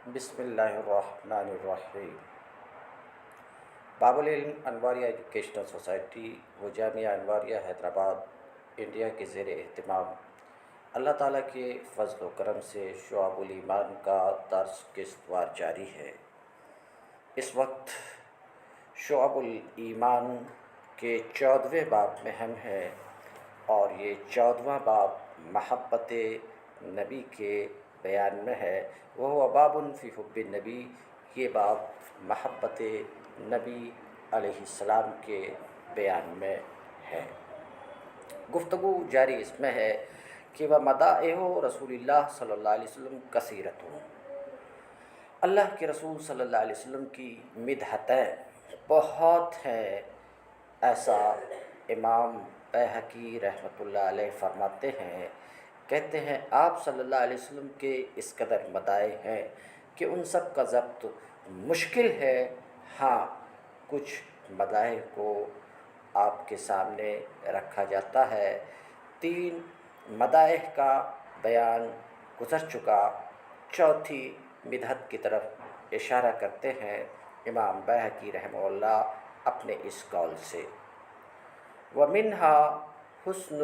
بسم اللہ الرحمن الرحیم۔ باب العلم انواریہ ایجوکیشنل سوسائٹی و جامعہ انواریہ حیدرآباد انڈیا کے زیر اہتمام اللہ تعالیٰ کے فضل و کرم سے شعب الایمان کا درس قسط وار جاری ہے۔ اس وقت شعب الایمان کے 14ویں باب میں ہم ہیں اور یہ 14واں باب محبت نبی کے بیان میں ہے۔ وہ باب فی حب النبی، یہ باب محبت نبی علیہ السلام کے بیان میں ہے۔ گفتگو جاری اس میں ہے کہ وہ مدائح رسول اللہ صلی اللہ علیہ وسلم کثیرت ہوں، اللہ کے رسول صلی اللہ علیہ وسلم کی مدحتیں بہت ہیں۔ ایسا امام بیہقی رحمۃ اللہ علیہ فرماتے ہیں، کہتے ہیں آپ صلی اللہ علیہ وسلم کے اس قدر مدائح ہیں کہ ان سب کا ضبط مشکل ہے۔ ہاں، کچھ مدائح کو آپ کے سامنے رکھا جاتا ہے۔ 3 مدائح کا بیان گزر چکا، چوتھی مدحت کی طرف اشارہ کرتے ہیں امام بیہقی رحمہ اللہ اپنے اس قول سے۔ وَمِنْهَا حُسْنُ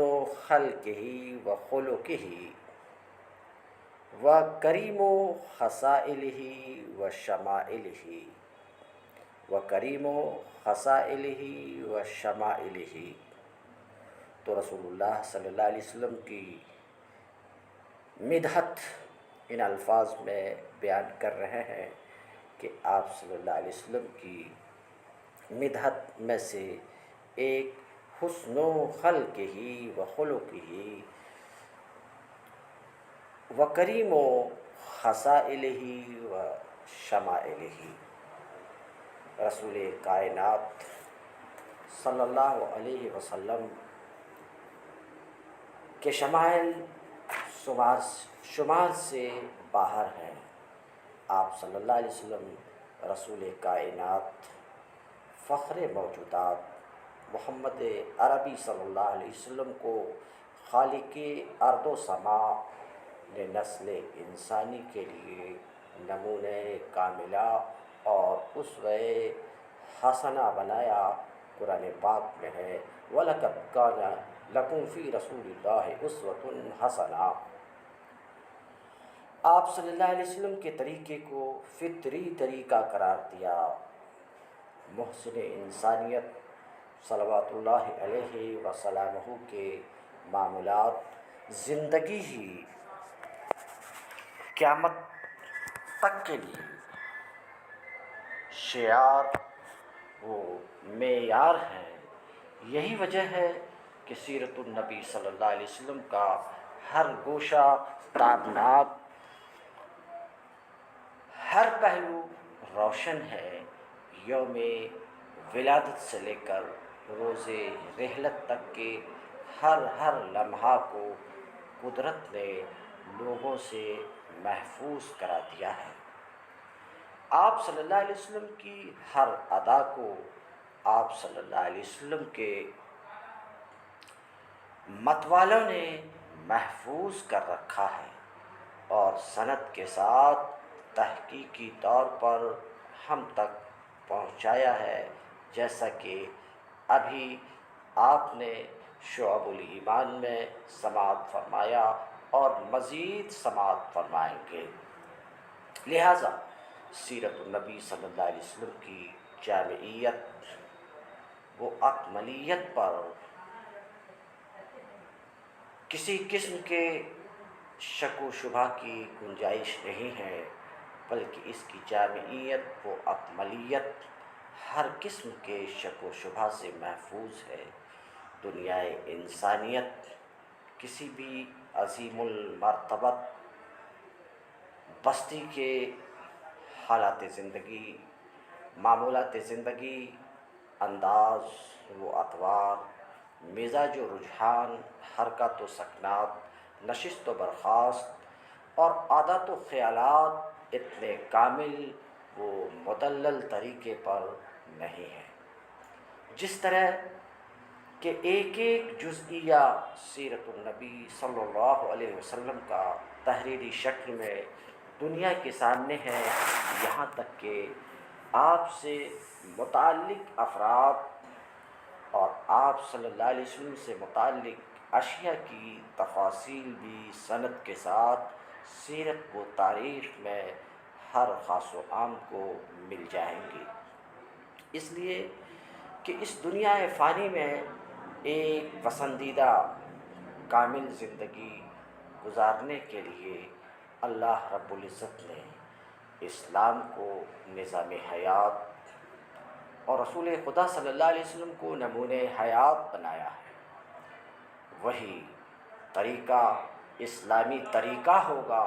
خَلْقِهِ وَخُلُقِهِ وَكَرِيمُ خَصَائِلِهِ وَشَمَائِلِهِ وَكَرِيمُ خَصَائِلِهِ وَشَمَائِلِهِ۔ تو رسول اللہ صلی اللہ علیہ وسلم کی مدحت ان الفاظ میں بیان کر رہے ہیں کہ آپ صلی اللہ علیہ وسلم کی مدحت میں سے ایک حسن خلقہ و خلقہ و کریم خصائلہ و شمائلہ، رسول کائنات صلی اللہ علیہ وسلم کے شمائل شمار سے باہر ہیں۔ آپ صلی اللہ علیہ وسلم رسول کائنات، فخر موجودات محمد عربی صلی اللہ علیہ وسلم کو خالق ارض و سماء نے نسل انسانی کے لیے نمونۂ کاملہ اور اسوہ حسنہ بنایا۔ قرآن پاک میں ہے وَلَقَدْ كَانَ لَكُمْ فِي رَسُولِ اللَّهِ أُسْوَةٌ حَسَنَةٌ۔ آپ صلی اللہ علیہ وسلم کے طریقے کو فطری طریقہ قرار دیا۔ محسن انسانیت صلوات اللہ علیہ وسلامہ کے معمولات زندگی ہی قیامت تک کے لیے شعار و معیار ہیں۔ یہی وجہ ہے کہ سیرت النبی صلی اللہ علیہ وسلم کا ہر گوشہ تابناک، ہر پہلو روشن ہے۔ یوم ولادت سے لے کر روز رحلت تک کے ہر لمحہ کو قدرت نے لوگوں سے محفوظ کرا دیا ہے۔ آپ صلی اللہ علیہ وسلم کی ہر ادا کو آپ صلی اللہ علیہ وسلم کے متوالوں نے محفوظ کر رکھا ہے اور سند کے ساتھ تحقیقی طور پر ہم تک پہنچایا ہے، جیسا کہ ابھی آپ نے شعب الایمان میں سماعت فرمایا اور مزید سماعت فرمائیں گے۔ لہٰذا سیرت النبی صلی اللہ علیہ وسلم کی جامعیت و اکملیت پر کسی قسم کے شک و شبہ کی گنجائش نہیں ہے، بلکہ اس کی جامعیت و اکملیت ہر قسم کے شک و شبہ سے محفوظ ہے۔ دنیائے انسانیت کسی بھی عظیم المرتبت بستی کے حالات زندگی، معمولات زندگی، انداز و اطوار، مزاج و رجحان، حرکت و سکنات، نشست و برخاست اور عادات و خیالات اتنے کامل و مدلل طریقے پر نہیں ہیں، جس طرح کہ ایک جزئیہ سیرت النبی صلی اللہ علیہ وسلم کا تحریری شکل میں دنیا کے سامنے ہے، یہاں تک کہ آپ سے متعلق افراد اور آپ صلی اللہ علیہ وسلم سے متعلق اشیاء کی تفاصیل بھی سند کے ساتھ سیرت و تاریخ میں ہر خاص و عام کو مل جائیں گی، اس لیے کہ اس دنیا فانی میں ایک پسندیدہ کامل زندگی گزارنے کے لیے اللہ رب العزت نے اسلام کو نظام حیات اور رسول خدا صلی اللہ علیہ وسلم کو نمونۂ حیات بنایا ہے۔ وہی طریقہ اسلامی طریقہ ہوگا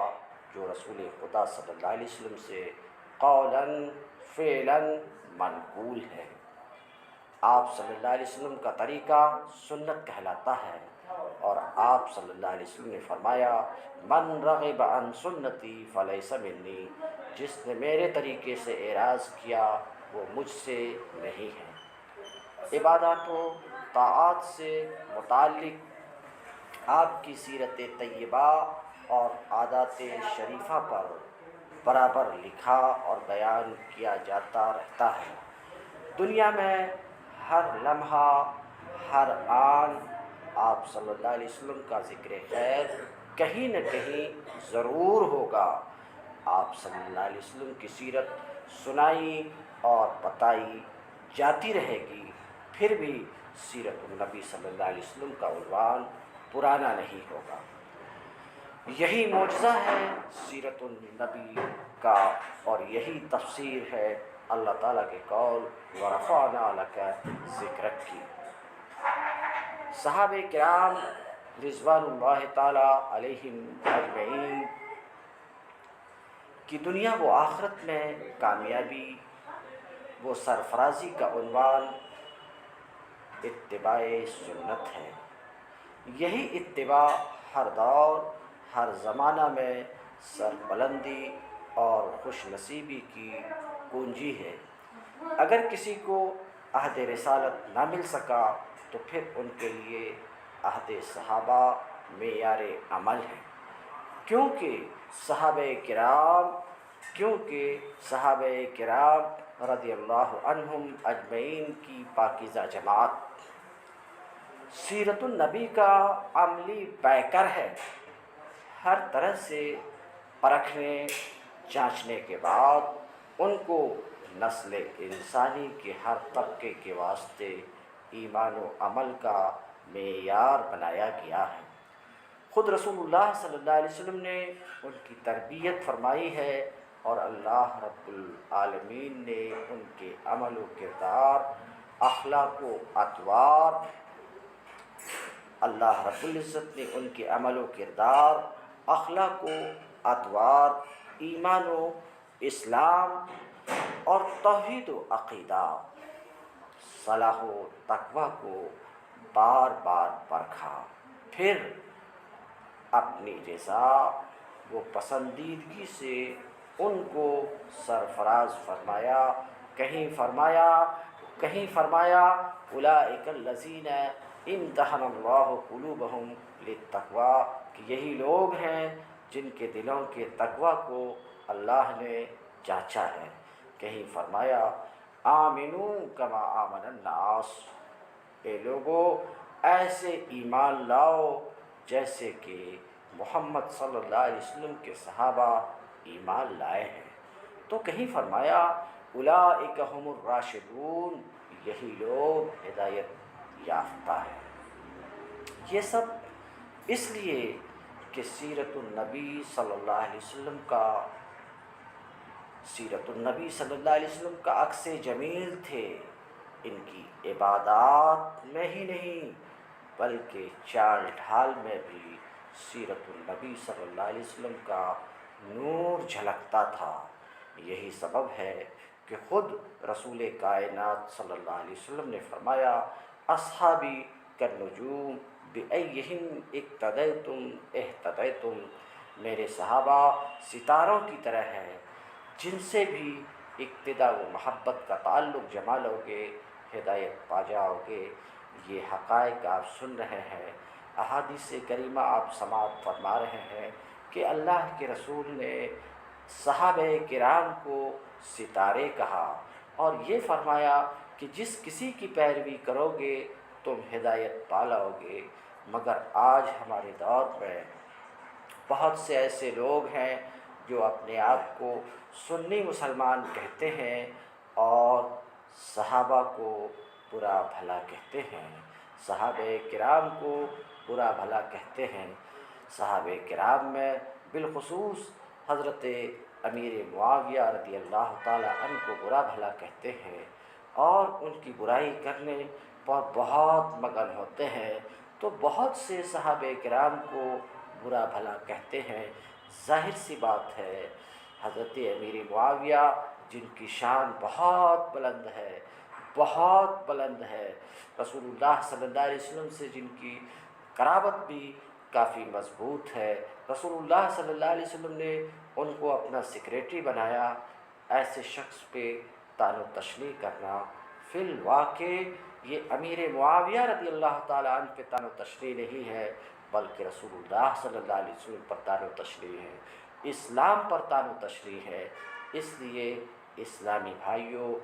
جو رسول خدا صلی اللہ علیہ وسلم سے قولاً فعلاً منقول ہے۔ آپ صلی اللہ علیہ وسلم کا طریقہ سنت کہلاتا ہے، اور آپ صلی اللہ علیہ وسلم نے فرمایا من رغب عن سنتی فلیس منی، جس نے میرے طریقے سے اعراض کیا وہ مجھ سے نہیں ہے۔ عبادات و طاعات سے متعلق آپ کی سیرت طیبہ اور عادات شریفہ پر برابر لکھا اور بیان کیا جاتا رہتا ہے۔ دنیا میں ہر لمحہ ہر آن آپ صلی اللہ علیہ وسلم کا ذکر خیر کہیں نہ کہیں ضرور ہوگا۔ آپ صلی اللہ علیہ وسلم کی سیرت سنائی اور بتائی جاتی رہے گی، پھر بھی سیرت النبی صلی اللہ علیہ وسلم کا عنوان پرانا نہیں ہوگا۔ یہی معجزہ ہے سیرت النبی کا، اور یہی تفسیر ہے اللہ تعالیٰ کے قول وَرَفَعْنَا لَكَ ذِكْرَكَ کی۔ صحابہ کرام رضوان اللہ تعالیٰ علیہم اجمعین کی دنیا و آخرت میں کامیابی و سرفرازی کا عنوان اتباع سنت ہے۔ یہی اتباع ہر دور ہر زمانہ میں سربلندی اور خوش نصیبی کی کنجی ہے۔ اگر کسی کو عہد رسالت نہ مل سکا تو پھر ان کے لیے عہد صحابہ معیار عمل ہے، کیونکہ صحابہ کرام رضی اللہ عنہم اجمعین کی پاکیزہ جماعت سیرت النبی کا عملی پیکر ہے۔ ہر طرح سے پرکھنے جانچنے کے بعد ان کو نسل انسانی کے ہر طبقے کے واسطے ایمان و عمل کا معیار بنایا گیا ہے۔ خود رسول اللہ صلی اللہ علیہ وسلم نے ان کی تربیت فرمائی ہے، اور اللہ رب العالمین نے ان کے عمل و کردار، اخلاق و اطوار اللہ رب العزت نے ان کے عمل و کردار، اخلاق و اطوار، ایمان و اسلام اور توحید و عقیدہ، صلاح و تقویٰ کو بار بار پرکھا، پھر اپنی رضا و پسندیدگی سے ان کو سرفراز فرمایا۔ کہیں فرمایا اولئک الذین امتحن اللہ قلوبہم للتقویٰ، کہ یہی لوگ ہیں جن کے دلوں کے تقویٰ کو اللہ نے جانچا ہے۔ کہیں فرمایا آمنوا کما آمن الناس، اے لوگو ایسے ایمان لاؤ جیسے کہ محمد صلی اللہ علیہ وسلم کے صحابہ ایمان لائے ہیں۔ تو کہیں فرمایا اولئک ھم الراشدون، یہی لوگ ہدایت یافتہ ہیں۔ یہ سب اس لیے کہ سیرت النبی صلی اللہ علیہ وسلم کا عکس جمیل تھے۔ ان کی عبادات میں ہی نہیں بلکہ چال ڈھال میں بھی سیرت النبی صلی اللہ علیہ وسلم کا نور جھلکتا تھا۔ یہی سبب ہے کہ خود رسول کائنات صلی اللہ علیہ وسلم نے فرمایا اصحابی کالنجوم بأیہم اقتدیتم اہتدیتم، میرے صحابہ ستاروں کی طرح ہیں، جن سے بھی اقتدا و محبت کا تعلق جما لو گے ہدایت پا جاؤ گے۔ یہ حقائق آپ سن رہے ہیں، احادیث کریمہ آپ سماعت فرما رہے ہیں کہ اللہ کے رسول نے صحابہ کرام کو ستارے کہا اور یہ فرمایا کہ جس کسی کی پیروی کرو گے تم ہدایت پا لاؤ گے۔ مگر آج ہمارے دور میں بہت سے ایسے لوگ ہیں جو اپنے آپ کو سنی مسلمان کہتے ہیں اور صحابہ کو برا بھلا کہتے ہیں، صحابہ کرام کو برا بھلا کہتے ہیں۔ صحابہ کرام میں بالخصوص حضرت امیر معاویہ رضی اللہ تعالیٰ عنہ کو برا بھلا کہتے ہیں اور ان کی برائی کرنے پر بہت مگن ہوتے ہیں، تو بہت سے صحابہ کرام کو برا بھلا کہتے ہیں۔ ظاہر سی بات ہے، حضرت امیر معاویہ جن کی شان بہت بلند ہے، بہت بلند ہے، رسول اللہ صلی اللہ علیہ وسلم سے جن کی قرابت بھی کافی مضبوط ہے، رسول اللہ صلی اللہ علیہ وسلم نے ان کو اپنا سیکریٹری بنایا، ایسے شخص پہ طعن و تشنیع کرنا فی الواقع یہ امیر معاویہ رضی اللہ تعالیٰ عنہ پہ طعن و تشنیع نہیں ہے، بلکہ رسول اللہ صلی اللہ علیہ وسلم پر طعن و تشنیع ہے، اسلام پر طعن و تشنیع ہے۔ اس لیے اسلامی بھائیوں،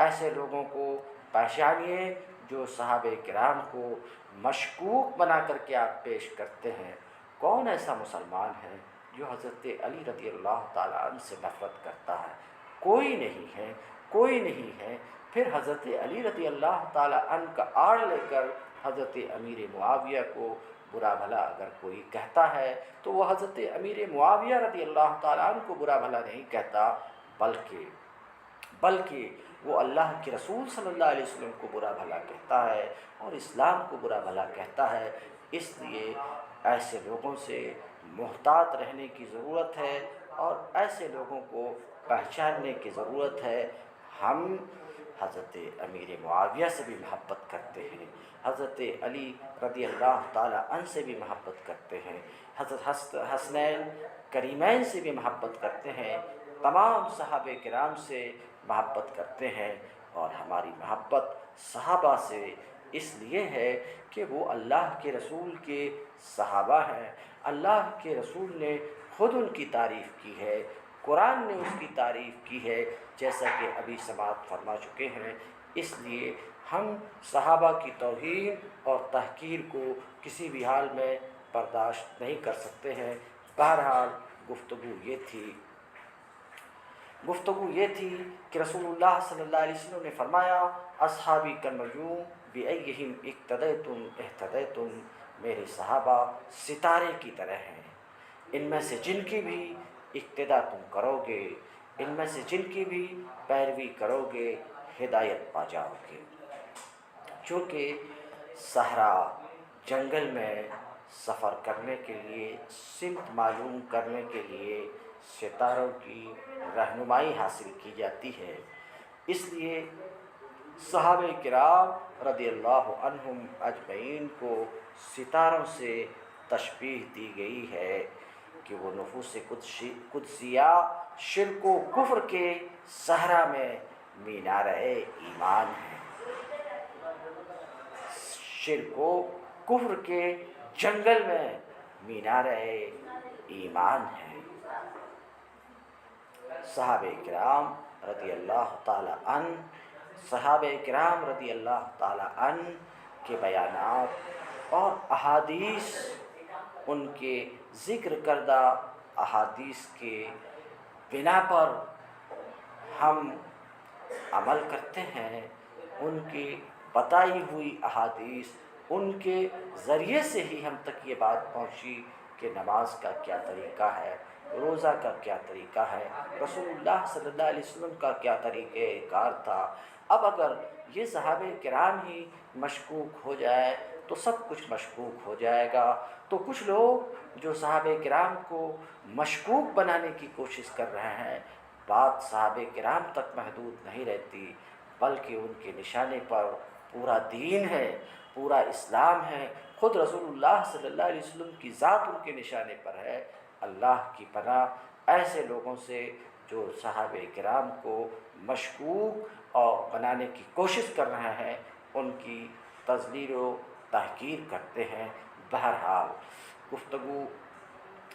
ایسے لوگوں کو پہچانیے جو صحابہ کرام کو مشکوک بنا کر کے آپ پیش کرتے ہیں۔ کون ایسا مسلمان ہے جو حضرت علی رضی اللہ تعالیٰ عنہ سے نفرت کرتا ہے؟ کوئی نہیں ہے، کوئی نہیں ہے۔ پھر حضرت علی رضی اللہ تعالیٰ عنہ کا آڑ لے کر حضرت امیر معاویہ کو برا بھلا اگر کوئی کہتا ہے تو وہ حضرت امیر معاویہ رضی اللہ تعالیٰ عنہ کو برا بھلا نہیں کہتا، بلکہ وہ اللہ کے رسول صلی اللہ علیہ وسلم کو برا بھلا کہتا ہے اور اسلام کو برا بھلا کہتا ہے۔ اس لیے ایسے لوگوں سے محتاط رہنے کی ضرورت ہے اور ایسے لوگوں کو پہچاننے کی ضرورت ہے۔ ہم حضرت امیر معاویہ سے بھی محبت کرتے ہیں، حضرت علی رضی اللہ تعالیٰ عنہ سے بھی محبت کرتے ہیں، حضرت حسنین کریمین سے بھی محبت کرتے ہیں، تمام صحابہ کرام سے محبت کرتے ہیں، اور ہماری محبت صحابہ سے اس لیے ہے کہ وہ اللہ کے رسول کے صحابہ ہیں۔ اللہ کے رسول نے خود ان کی تعریف کی ہے، قرآن نے اس کی تعریف کی ہے، جیسا کہ ابھی سماعت فرما چکے ہیں۔ اس لیے ہم صحابہ کی توہین اور تحقیر کو کسی بھی حال میں برداشت نہیں کر سکتے ہیں۔ بہرحال گفتگو یہ تھی کہ رسول اللہ صلی اللہ علیہ وسلم نے فرمایا اصحابی کالنجوم بأیہم اقتدیتم اہتدیتم، میرے صحابہ ستارے کی طرح ہیں، ان میں سے جن کی بھی اقتدا تم کرو گے، ان میں سے جن کی بھی پیروی کرو گے ہدایت پا جاؤ گے۔ چونکہ صحرا جنگل میں سفر کرنے کے لیے، سمت معلوم کرنے کے لیے ستاروں کی رہنمائی حاصل کی جاتی ہے، اس لیے صحابہ کرام رضی اللہ عنہم اجمعین کو ستاروں سے تشبیہ دی گئی ہے کہ وہ نفوس قدسیہ شرک و کفر کے صحرا میں مینار ایمان ہیں، شرک و کفر کے جنگل میں مینار ایمان ہیں۔ صحابہ کرام رضی اللہ تعالی عنہ کے بیانات اور احادیث، ان کے ذکر کردہ احادیث کے بنا پر ہم عمل کرتے ہیں، ان کی بتائی ہوئی احادیث، ان کے ذریعے سے ہی ہم تک یہ بات پہنچی کہ نماز کا کیا طریقہ ہے، روزہ کا کیا طریقہ ہے، رسول اللہ صلی اللہ علیہ وسلم کا کیا طریقہ کار تھا۔ اب اگر یہ صحابہ کرام ہی مشکوک ہو جائے تو سب کچھ مشکوک ہو جائے گا۔ تو کچھ لوگ جو صحابہ کرام کو مشکوک بنانے کی کوشش کر رہے ہیں، بات صحابہ کرام تک محدود نہیں رہتی، بلکہ ان کے نشانے پر پورا دین ہے، پورا اسلام ہے، خود رسول اللہ صلی اللہ علیہ وسلم کی ذات ان کے نشانے پر ہے۔ اللہ کی پناہ ایسے لوگوں سے جو صحابہ کرام کو مشکوک اور بنانے کی کوشش کر رہے ہیں، ان کی تذلیل و تحقیر کرتے ہیں۔ بہرحال گفتگو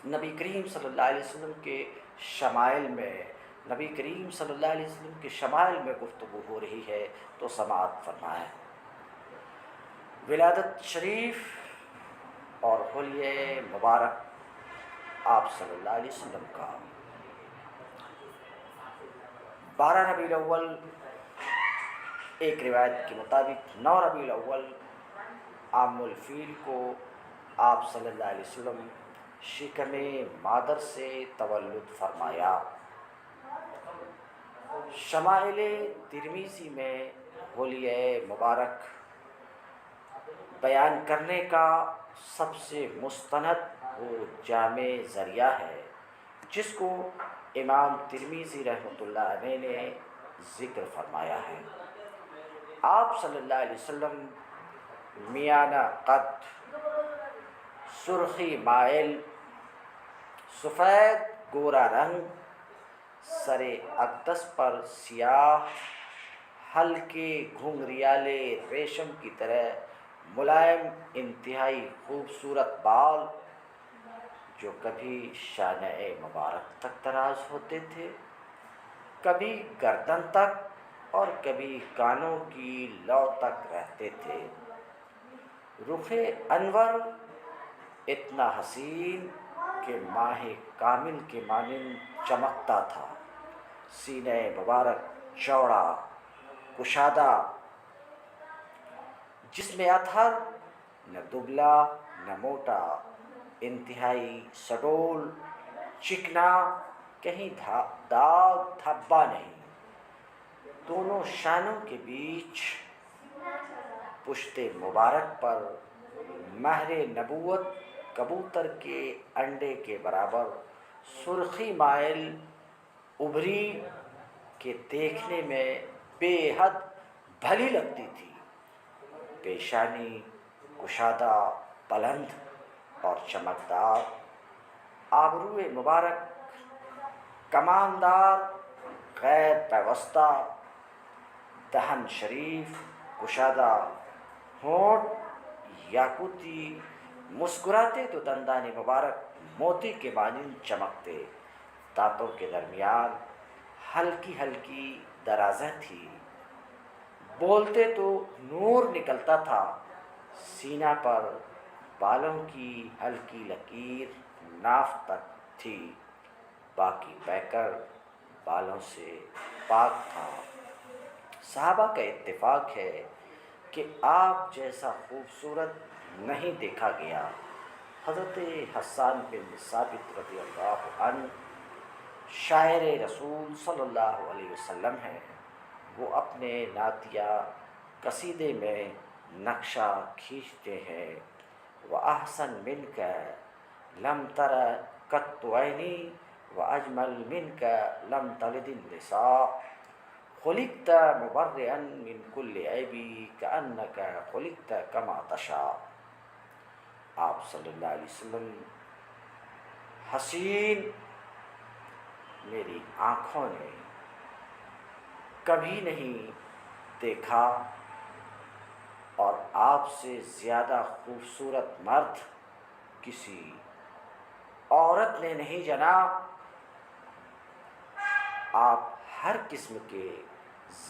نبی کریم صلی اللہ علیہ وسلم کے شمائل میں، نبی کریم صلی اللہ علیہ وسلم کے شمائل میں گفتگو ہو رہی ہے تو سماعت فرمائیں۔ ولادت شریف اور حلیہ مبارک آپ صلی اللہ علیہ وسلم کا 12 ربیع الاول، ایک روایت کے مطابق 9 ربیع الاول عام الفیل کو آپ صلی اللہ علیہ وسلم شکم مادر سے تولد فرمایا۔ شمائل ترمذی میں حلیہ مبارک بیان کرنے کا سب سے مستند و جامع ذریعہ ہے، جس کو امام ترمذی رحمۃ اللہ علیہ نے ذکر فرمایا ہے۔ آپ صلی اللہ علیہ وسلم میانہ قد، سرخی مائل، سفید گورا رنگ، سر اقدس پر سیاہ ہلکے گھنگریالے ریشم کی طرح ملائم انتہائی خوبصورت بال، جو کبھی شانہ مبارک تک دراز ہوتے تھے، کبھی گردن تک اور کبھی کانوں کی لو تک رہتے تھے۔ رخ انور اتنا حسین کہ ماہ کامل کے مانند چمکتا تھا۔ سینہ مبارک چوڑا، کشادہ، جس میں اطہر، نہ دبلا نہ موٹا، انتہائی سڈول، چکنا، کہیں داغ دھبا نہیں۔ دونوں شانوں کے بیچ پشت مبارک پر مہر نبوت کبوتر کے انڈے کے برابر سرخی مائل ابھری کہ دیکھنے میں بے حد بھلی لگتی تھی۔ پیشانی کشادہ، بلند اور چمکدار، آبروئے مبارک کماندار، غیر پیوستہ، دہن شریف کشادہ، ہونٹ یاقوتی، مسکراتے تو دندان مبارک موتی کے مانند چمکتے، دانتوں کے درمیان ہلکی ہلکی درازیں تھی، بولتے تو نور نکلتا تھا۔ سینہ پر بالوں کی ہلکی لکیر ناف تک تھی، باقی پیکر بالوں سے پاک تھا۔ صحابہ کا اتفاق ہے کہ آپ جیسا خوبصورت نہیں دیکھا گیا۔ حضرت حسان بن ثابت رضی اللہ عنہ شاعر رسول صلی اللہ علیہ وسلم ہیں۔ وہ اپنے نعتیہ قصیدے میں نقشہ کھینچتے ہیں: وَأَحْسَنْ مِنْكَ لَمْ تَرَ قَطُّ عَيْنِي وَأَجْمَلْ مِنْكَ لَمْ تَلِدِ النِّسَاءُ خُلِقْتَ مُبَرِّئًا مِنْ كُلِّ عَيْبٍ كَأَنَّكَ خُلِقْتَ كَمَا تَشَاءُ۔ آپ صلی اللہ علیہ وسلم حسین میری آنکھوں نے کبھی نہیں دیکھا، اور آپ سے زیادہ خوبصورت مرد کسی عورت نے نہیں جنا۔ آپ ہر قسم کے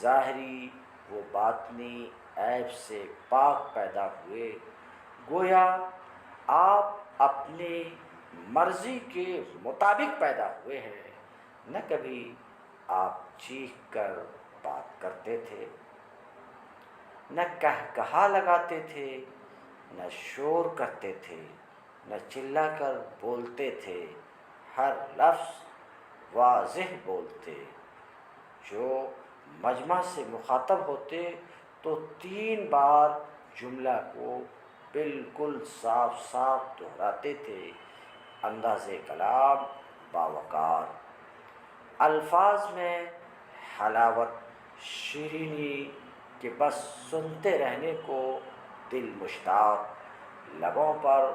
ظاہری و باطنی عیب سے پاک پیدا ہوئے، گویا آپ اپنے مرضی کے مطابق پیدا ہوئے ہیں۔ نہ کبھی آپ چیخ کر بات کرتے تھے، نہ کہا لگاتے تھے، نہ شور کرتے تھے، نہ چلا کر بولتے تھے، ہر لفظ واضح بولتے۔ جو مجمع سے مخاطب ہوتے تو 3 بار جملہ کو بالکل صاف صاف دہراتے تھے۔ انداز کلام باوقار، الفاظ میں حلاوت، شیرینی کہ بس سنتے رہنے کو دل مشتاق، لبوں پر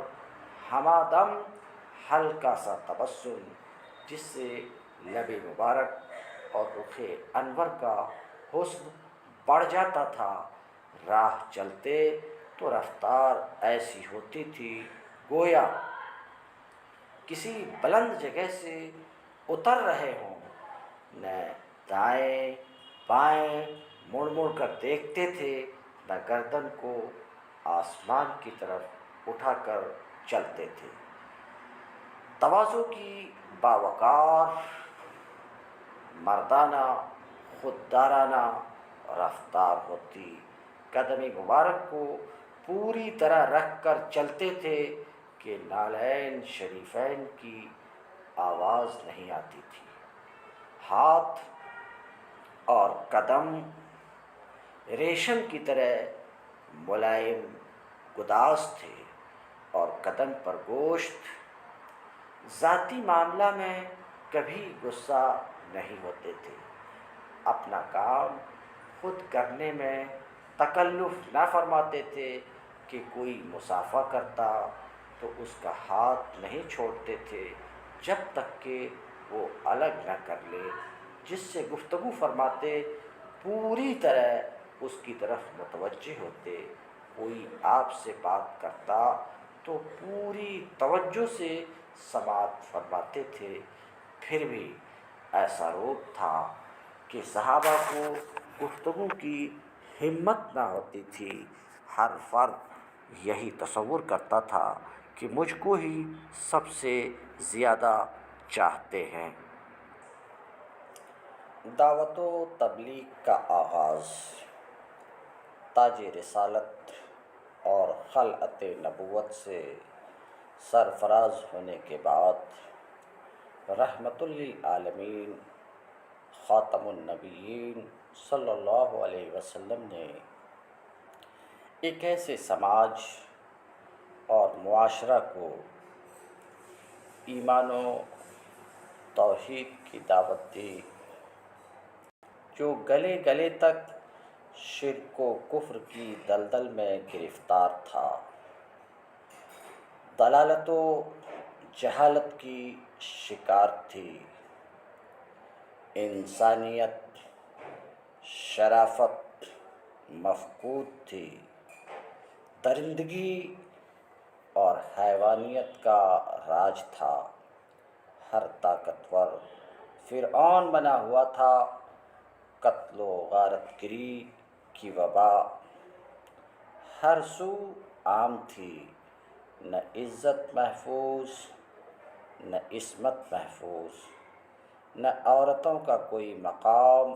ہمادم ہلکا سا تبسم، جس سے لب مبارک اور رخ انور کا حسن بڑھ جاتا تھا۔ راہ چلتے تو رفتار ایسی ہوتی تھی گویا کسی بلند جگہ سے اتر رہے ہوں، نہ دائیں بائیں مڑ مڑ کر دیکھتے تھے، نہ گردن کو آسمان کی طرف اٹھا کر چلتے تھے۔ تواضع کی باوقار مردانہ خوددارانہ رفتار ہوتی، قدم مبارک کو پوری طرح رکھ کر چلتے تھے کہ نعلین شریفین کی آواز نہیں آتی تھی۔ ہاتھ اور قدم ریشم کی طرح ملائم گداز تھے اور قدم پر گوشت۔ ذاتی معاملہ میں کبھی غصہ نہیں ہوتے تھے، اپنا کام خود کرنے میں تکلف نہ فرماتے تھے کہ کوئی مصافحہ کرتا تو اس کا ہاتھ نہیں چھوڑتے تھے جب تک کہ وہ الگ نہ کر لے۔ جس سے گفتگو فرماتے پوری طرح اس کی طرف متوجہ ہوتے، کوئی آپ سے بات کرتا تو پوری توجہ سے سماعت فرماتے تھے۔ پھر بھی ایسا روب تھا کہ صحابہ کو گفتگو کی ہمت نہ ہوتی تھی۔ ہر فرد یہی تصور کرتا تھا کہ مجھ کو ہی سب سے زیادہ چاہتے ہیں۔ دعوت و تبلیغ کا آغاز۔ تاج رسالت اور خلعت نبوت سے سرفراز ہونے کے بعد رحمت للعالمین خاتم النبیین صلی اللہ علیہ وسلم نے ایک ایسے سماج اور معاشرہ کو ایمان و توحید کی دعوت دی جو گلے گلے تک شرک و کفر کی دلدل میں گرفتار تھا، ضلالت و جہالت کی شکار تھی، انسانیت شرافت مفقود تھی، درندگی اور حیوانیت کا راج تھا، ہر طاقتور فرعون بنا ہوا تھا، قتل و غارت گری کی وبا ہر سو عام تھی، نہ عزت محفوظ نہ عصمت محفوظ، نہ عورتوں کا کوئی مقام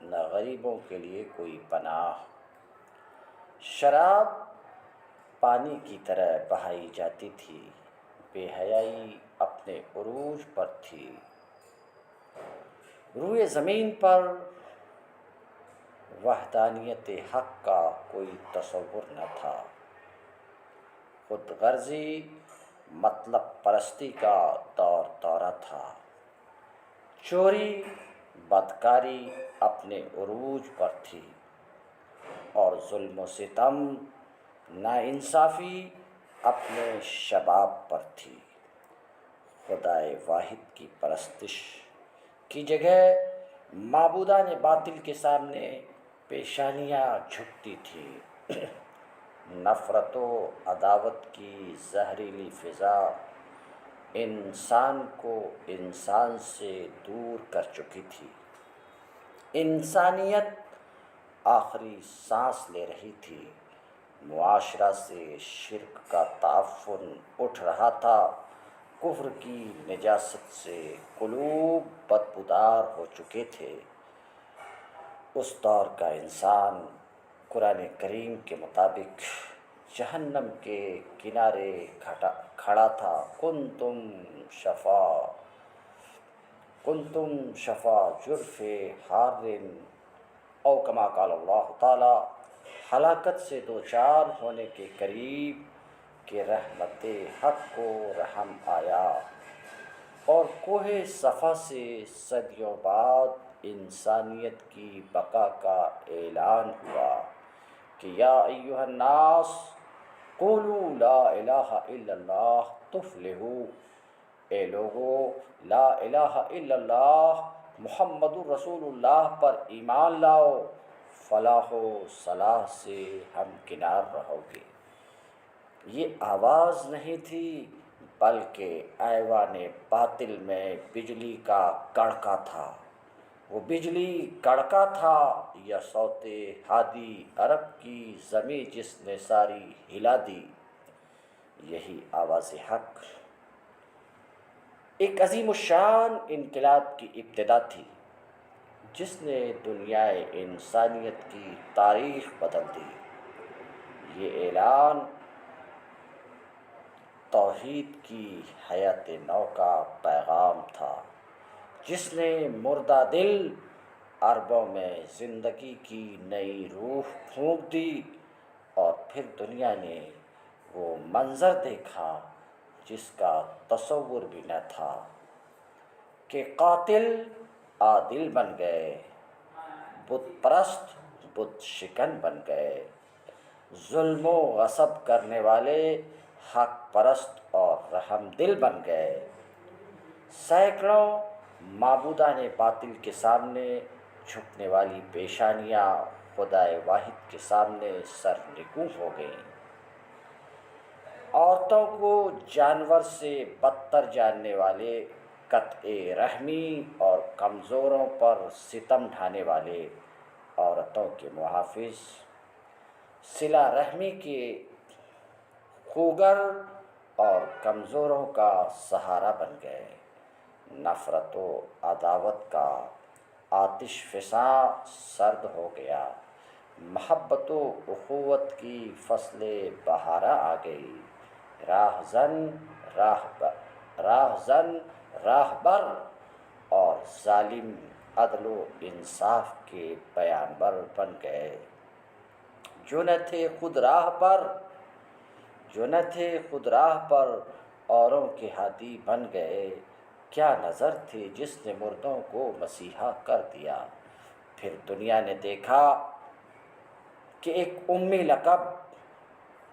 نہ غریبوں کے لیے کوئی پناہ۔ شراب پانی کی طرح بہائی جاتی تھی، بے حیائی اپنے عروج پر تھی، روئے زمین پر وحدانیت حق کا کوئی تصور نہ تھا، خود غرضی مطلب پرستی کا دور دورہ تھا، چوری بدکاری اپنے عروج پر تھی اور ظلم و ستم ناانصافی اپنے شباب پر تھی۔ خدائے واحد کی پرستش کی جگہ معبودان باطل کے سامنے پیشانیاں جھکتی تھیں، نفرت و عداوت کی زہریلی فضا انسان کو انسان سے دور کر چکی تھی، انسانیت آخری سانس لے رہی تھی، معاشرہ سے شرک کا تعفن اٹھ رہا تھا، کفر کی نجاست سے قلوب بدبودار ہو چکے تھے۔ اس دور کا انسان قرآن کریم کے مطابق جہنم کے کنارے کھڑا تھا، کنتم شفا جرف حار او کما قال اللہ تعالی، ہلاکت سے دوچار ہونے کے قریب کہ رحمت حق کو رحم آیا، اور کوہ صفا سے صدیوں بعد انسانیت کی بقا کا اعلان ہوا کہ یا ایھا الناس قولوا لا الہ الا اللہ تفلحوا، اے لوگو لا الہ الا اللہ محمد الرسول اللہ پر ایمان لاؤ، فلاح و صلاح سے ہمکنار رہو گے۔ یہ آواز نہیں تھی بلکہ ایوان باطل میں بجلی کا کڑکا تھا۔ وہ بجلی کڑکا تھا یا صوت ہادی عرب کی زمیں جس نے ساری ہلا دی۔ یہی آواز حق ایک عظیم الشان انقلاب کی ابتدا تھی جس نے دنیائے انسانیت کی تاریخ بدل دی۔ یہ اعلان توحید کی حیات نو کا پیغام تھا جس نے مردہ دل عربوں میں زندگی کی نئی روح پھونک دی، اور پھر دنیا نے وہ منظر دیکھا جس کا تصور بھی نہ تھا کہ قاتل عادل بن گئے، بت پرست بت شکن بن گئے، ظلم و غصب کرنے والے حق پرست اور رحم دل بن گئے۔ سینکڑوں معبودان باطل کے سامنے جھکنے والی پیشانیاں خدائے واحد کے سامنے سر نگوں ہو گئیں۔ عورتوں کو جانور سے بدتر جاننے والے، قطع رحمی اور کمزوروں پر ستم ڈھانے والے، عورتوں کے محافظ، صلہ رحمی کے خوگر اور کمزوروں کا سہارا بن گئے۔ نفرت و عداوت کا آتش فشاں سرد ہو گیا، محبت و اخوت کی فصل بہارا آ گئی۔ راہبر اور ظالم عدل و انصاف کے بیانبر بن گئے۔ جو نہ تھے خود راہ پر اوروں کے ہادی بن گئے۔ کیا نظر تھی جس نے مردوں کو مسیحا کر دیا۔ پھر دنیا نے دیکھا کہ ایک امی لقب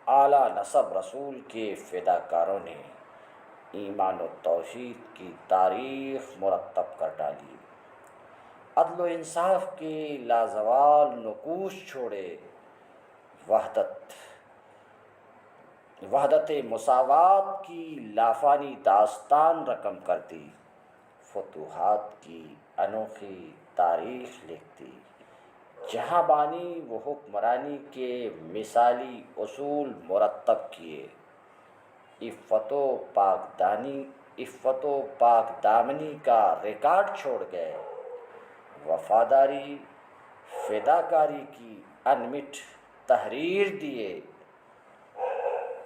اعلیٰ نسب رسول کے فداکاروں نے ایمان و توحید کی تاریخ مرتب کر ڈالی، عدل و انصاف کے لازوال نقوش چھوڑے، وحدت مساوات کی لافانی داستان رقم کر دی، فتوحات کی انوکھی تاریخ لکھ دی۔ جہاں بانی و حکمرانی کے مثالی اصول مرتب کیے، عفت و پاک دامنی کا ریکارڈ چھوڑ گئے، وفاداری فداکاری کی انمٹ تحریر دیے،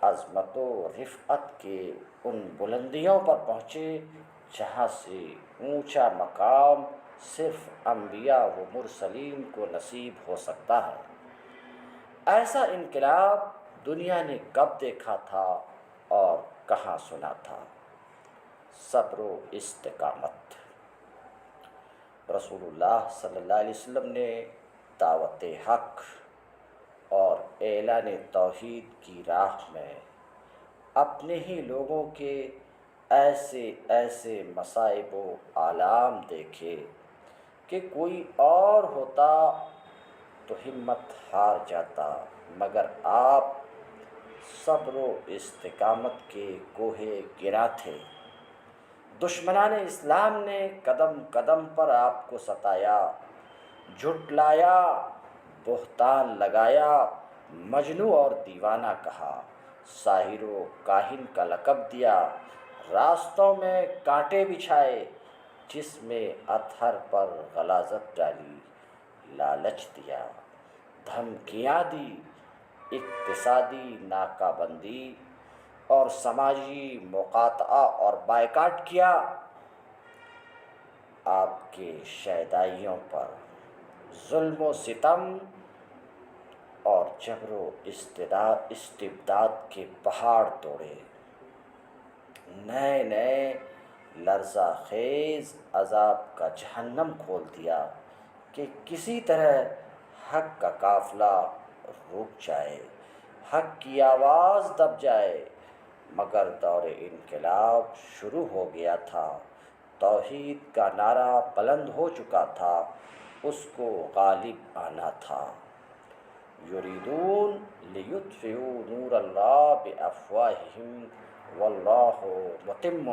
عظمت و رفعت کے ان بلندیوں پر پہنچے جہاں سے اونچا مقام صرف انبیاء و مرسلین کو نصیب ہو سکتا ہے۔ ایسا انقلاب دنیا نے کب دیکھا تھا اور کہاں سنا تھا؟ صبر و استقامت۔ رسول اللہ صلی اللہ علیہ وسلم نے دعوت حق اور اعلان توحید کی راہ میں اپنے ہی لوگوں کے ایسے مصائب و آلام دیکھے کہ کوئی اور ہوتا تو ہمت ہار جاتا، مگر آپ صبر و استقامت کے کوہ گرا تھے۔ دشمنان اسلام نے قدم قدم پر آپ کو ستایا، جھٹلایا، بہتان لگایا، مجنوں اور دیوانہ کہا، ساحر و کاہن کا لقب دیا، راستوں میں کانٹے بچھائے، جس میں اطہر پر غلاظت ڈالی، لالچ دیا، دھمکیاں دی، اقتصادی ناکہ بندی اور سماجی مقاطعہ اور بائیکاٹ کیا۔ آپ کے شیدائیوں پر ظلم و ستم اور جبر و استبداد کے پہاڑ توڑے، نئے لرزہ خیز عذاب کا جہنم کھول دیا کہ کسی طرح حق کا قافلہ رک جائے، حق کی آواز دب جائے، مگر دور انقلاب شروع ہو گیا تھا، توحید کا نعرہ بلند ہو چکا تھا، اس کو غالب آنا تھا۔ یریدون لیطفئوا نور اللہ بافواہہم واللہ متم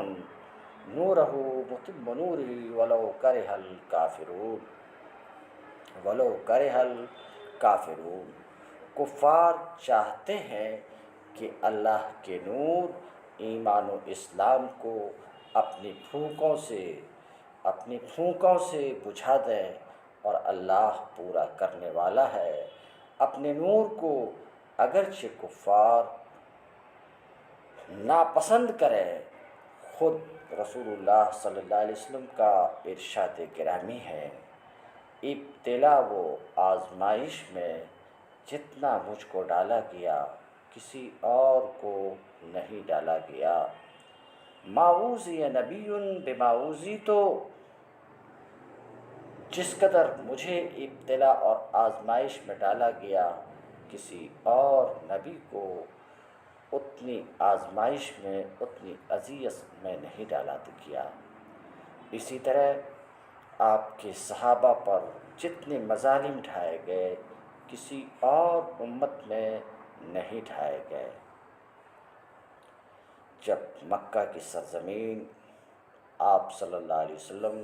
نورہ متم نورہ ولو کرہ الکافرون ولو کرہ الکافرون۔ کفار چاہتے ہیں کہ اللہ کے نور ایمان و اسلام کو اپنی پھونکوں سے بجھا دیں، اور اللہ پورا کرنے والا ہے اپنے نور کو، اگرچہ کفار ناپسند کریں۔ خود رسول اللہ صلی اللہ علیہ وسلم کا ارشاد گرامی ہے، ابتلا و آزمائش میں جتنا مجھ کو ڈالا گیا کسی اور کو نہیں ڈالا گیا۔ ما اوذی نبی بما اوذیت، جس قدر مجھے ابتلا اور آزمائش میں ڈالا گیا کسی اور نبی کو اتنی آزمائش میں، اتنی اذیت میں نہیں ڈالا گیا۔ اسی طرح آپ کے صحابہ پر جتنے مظالم ڈھائے گئے کسی اور امت میں نہیں ڈھائے گئے۔ جب مکہ کی سرزمین آپ صلی اللہ علیہ وسلم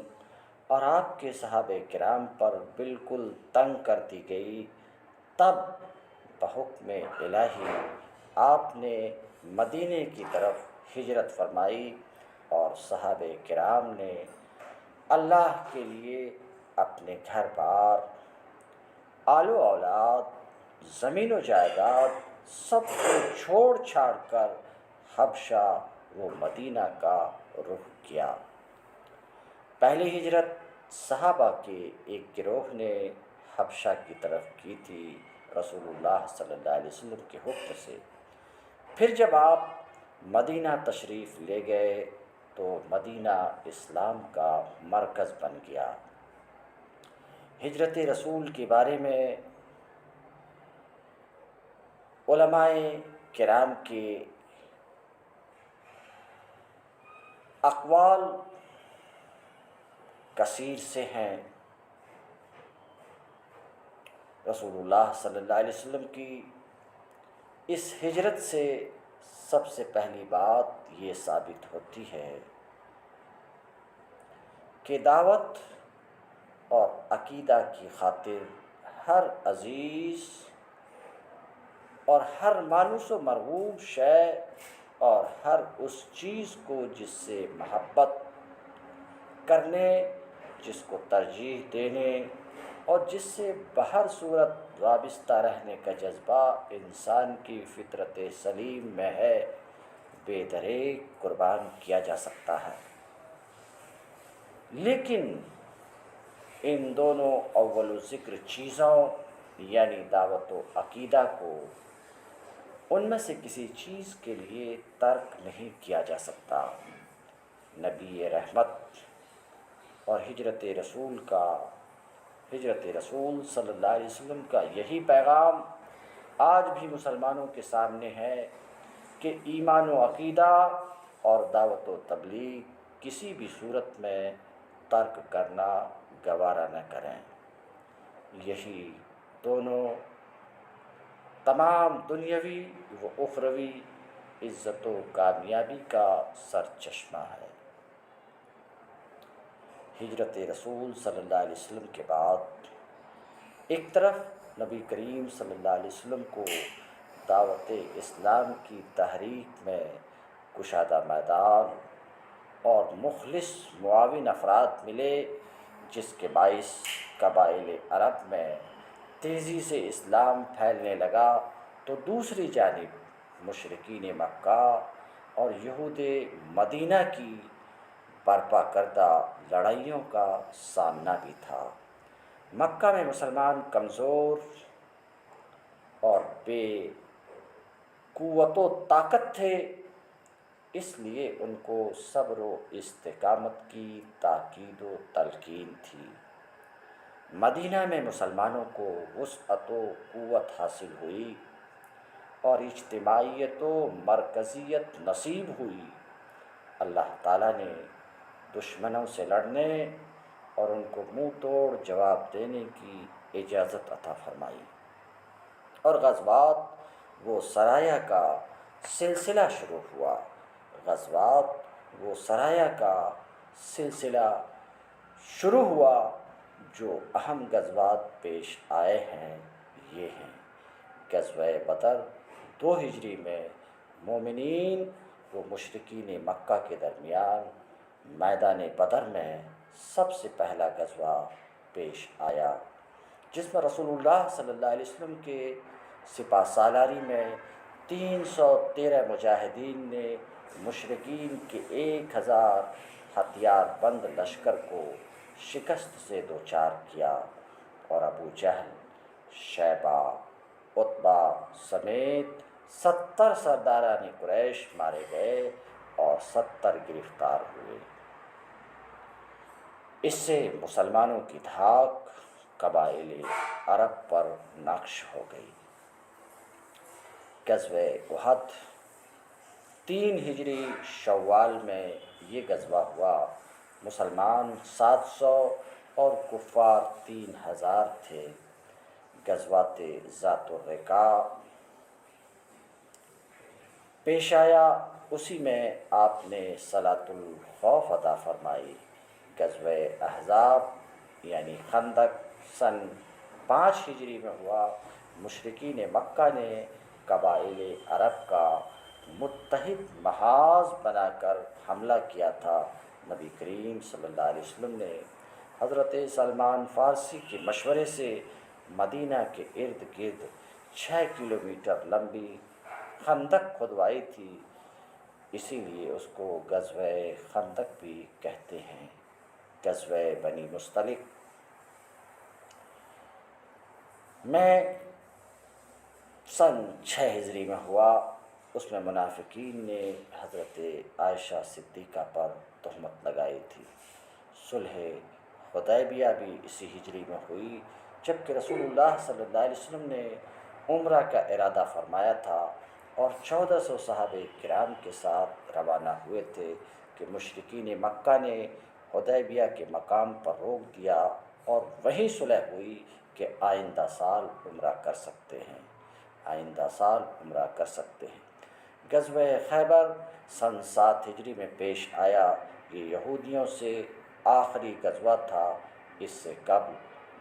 اور آپ کے صحابہ کرام پر بالکل تنگ کر دی گئی، تب بحکم الہی آپ نے مدینے کی طرف ہجرت فرمائی، اور صحابہ کرام نے اللہ کے لیے اپنے گھر بار، آل و اولاد، زمین و جائیداد سب کو چھوڑ چھاڑ کر حبشہ و مدینہ کا رخ کیا۔ پہلی ہجرت صحابہ کے ایک گروہ نے حبشہ کی طرف کی تھی رسول اللہ صلی اللہ علیہ وسلم کے حکم سے۔ پھر جب آپ مدینہ تشریف لے گئے تو مدینہ اسلام کا مرکز بن گیا۔ ہجرت رسول کے بارے میں علماء کرام کے اقوال کثیر سے ہیں۔ رسول اللہ صلی اللہ علیہ وسلم کی اس ہجرت سے سب سے پہلی بات یہ ثابت ہوتی ہے کہ دعوت اور عقیدہ کی خاطر ہر عزیز اور ہر مانوس و مرغوب شے اور ہر اس چیز کو جس سے محبت کرنے، جس کو ترجیح دینے اور جس سے بہر صورت وابستہ رہنے کا جذبہ انسان کی فطرت سلیم میں ہے، بے دریغ قربان کیا جا سکتا ہے۔ لیکن ان دونوں اول ذکر چیزوں یعنی دعوت و عقیدہ کو ان میں سے کسی چیز کے لیے ترک نہیں کیا جا سکتا۔ نبی رحمت اور ہجرت رسول صلی اللہ علیہ وسلم کا یہی پیغام آج بھی مسلمانوں کے سامنے ہے کہ ایمان و عقیدہ اور دعوت و تبلیغ کسی بھی صورت میں ترک کرنا گوارا نہ کریں۔ یہی دونوں تمام دنیاوی و اخروی عزت و کامیابی کا سرچشمہ ہے۔ ہجرت رسول صلی اللہ علیہ وسلم کے بعد ایک طرف نبی کریم صلی اللہ علیہ وسلم کو دعوت اسلام کی تحریک میں کشادہ میدان اور مخلص معاون افراد ملے، جس کے باعث قبائل عرب میں تیزی سے اسلام پھیلنے لگا، تو دوسری جانب مشرکین مکہ اور یہود مدینہ کی برپا کردہ لڑائیوں کا سامنا بھی تھا۔ مکہ میں مسلمان کمزور اور بے قوت و طاقت تھے، اس لیے ان کو صبر و استقامت کی تاکید و تلقین تھی۔ مدینہ میں مسلمانوں کو وسعت و قوت حاصل ہوئی اور اجتماعیت و مرکزیت نصیب ہوئی۔ اللہ تعالیٰ نے دشمنوں سے لڑنے اور ان کو منہ توڑ جواب دینے کی اجازت عطا فرمائی، اور غزوات و سرایہ کا سلسلہ شروع ہوا۔ غزوات وہ سرایہ کا سلسلہ شروع ہوا۔ جو اہم غزوات پیش آئے ہیں یہ ہیں: غزوہ بدر 2 ہجری میں مومنین و مشرکین مکہ کے درمیان میدان بدر میں سب سے پہلا غزوہ پیش آیا، جس میں رسول اللہ صلی اللہ علیہ وسلم کے سپہ سالاری میں 313 مجاہدین نے مشرکین کے 1000 ہتھیار بند لشکر کو شکست سے دوچار کیا، اور ابو جہل، شیبہ، عتبہ سمیت 70 سرداران قریش مارے گئے اور 70 گرفتار ہوئے۔ اس سے مسلمانوں کی دھاک قبائل عرب پر نقش ہو گئی۔ غزوہ احد 3 ہجری شوال میں یہ غزوہ ہوا۔ مسلمان 700 اور کفار 3000 تھے۔ غزوات ذات الرقاع پیش آیا، اسی میں آپ نے صلاۃ الخوف ادا فرمائی۔ غزوہ احزاب یعنی خندق سن 5 ہجری میں ہوا۔ مشرکین مکہ نے قبائل عرب کا متحد محاذ بنا کر حملہ کیا تھا۔ نبی کریم صلی اللہ علیہ وسلم نے حضرت سلمان فارسی کے مشورے سے مدینہ کے ارد گرد 6 کلومیٹر لمبی خندق کھدوائی تھی، اسی لیے اس کو غزوہ خندق بھی کہتے ہیں۔ غزوہ بنی مصطلق میں سن 6 ہجری میں ہوا۔ اس میں منافقین نے حضرت عائشہ صدیقہ پر تہمت لگائی تھی۔ صلح حدیبیہ بھی اسی ہجری میں ہوئی، جبکہ رسول اللہ صلی اللہ علیہ وسلم نے عمرہ کا ارادہ فرمایا تھا اور 1400 صحابہ کرام کے ساتھ روانہ ہوئے تھے کہ مشرکین مکہ نے حدیبیہ کے مقام پر روک دیا اور وہیں صلح ہوئی کہ آئندہ سال عمرہ کر سکتے ہیں، آئندہ سال عمرہ کر سکتے ہیں۔ غزوہ خیبر سن 7 ہجری میں پیش آیا۔ یہ یہودیوں سے آخری غزوہ تھا۔ اس سے قبل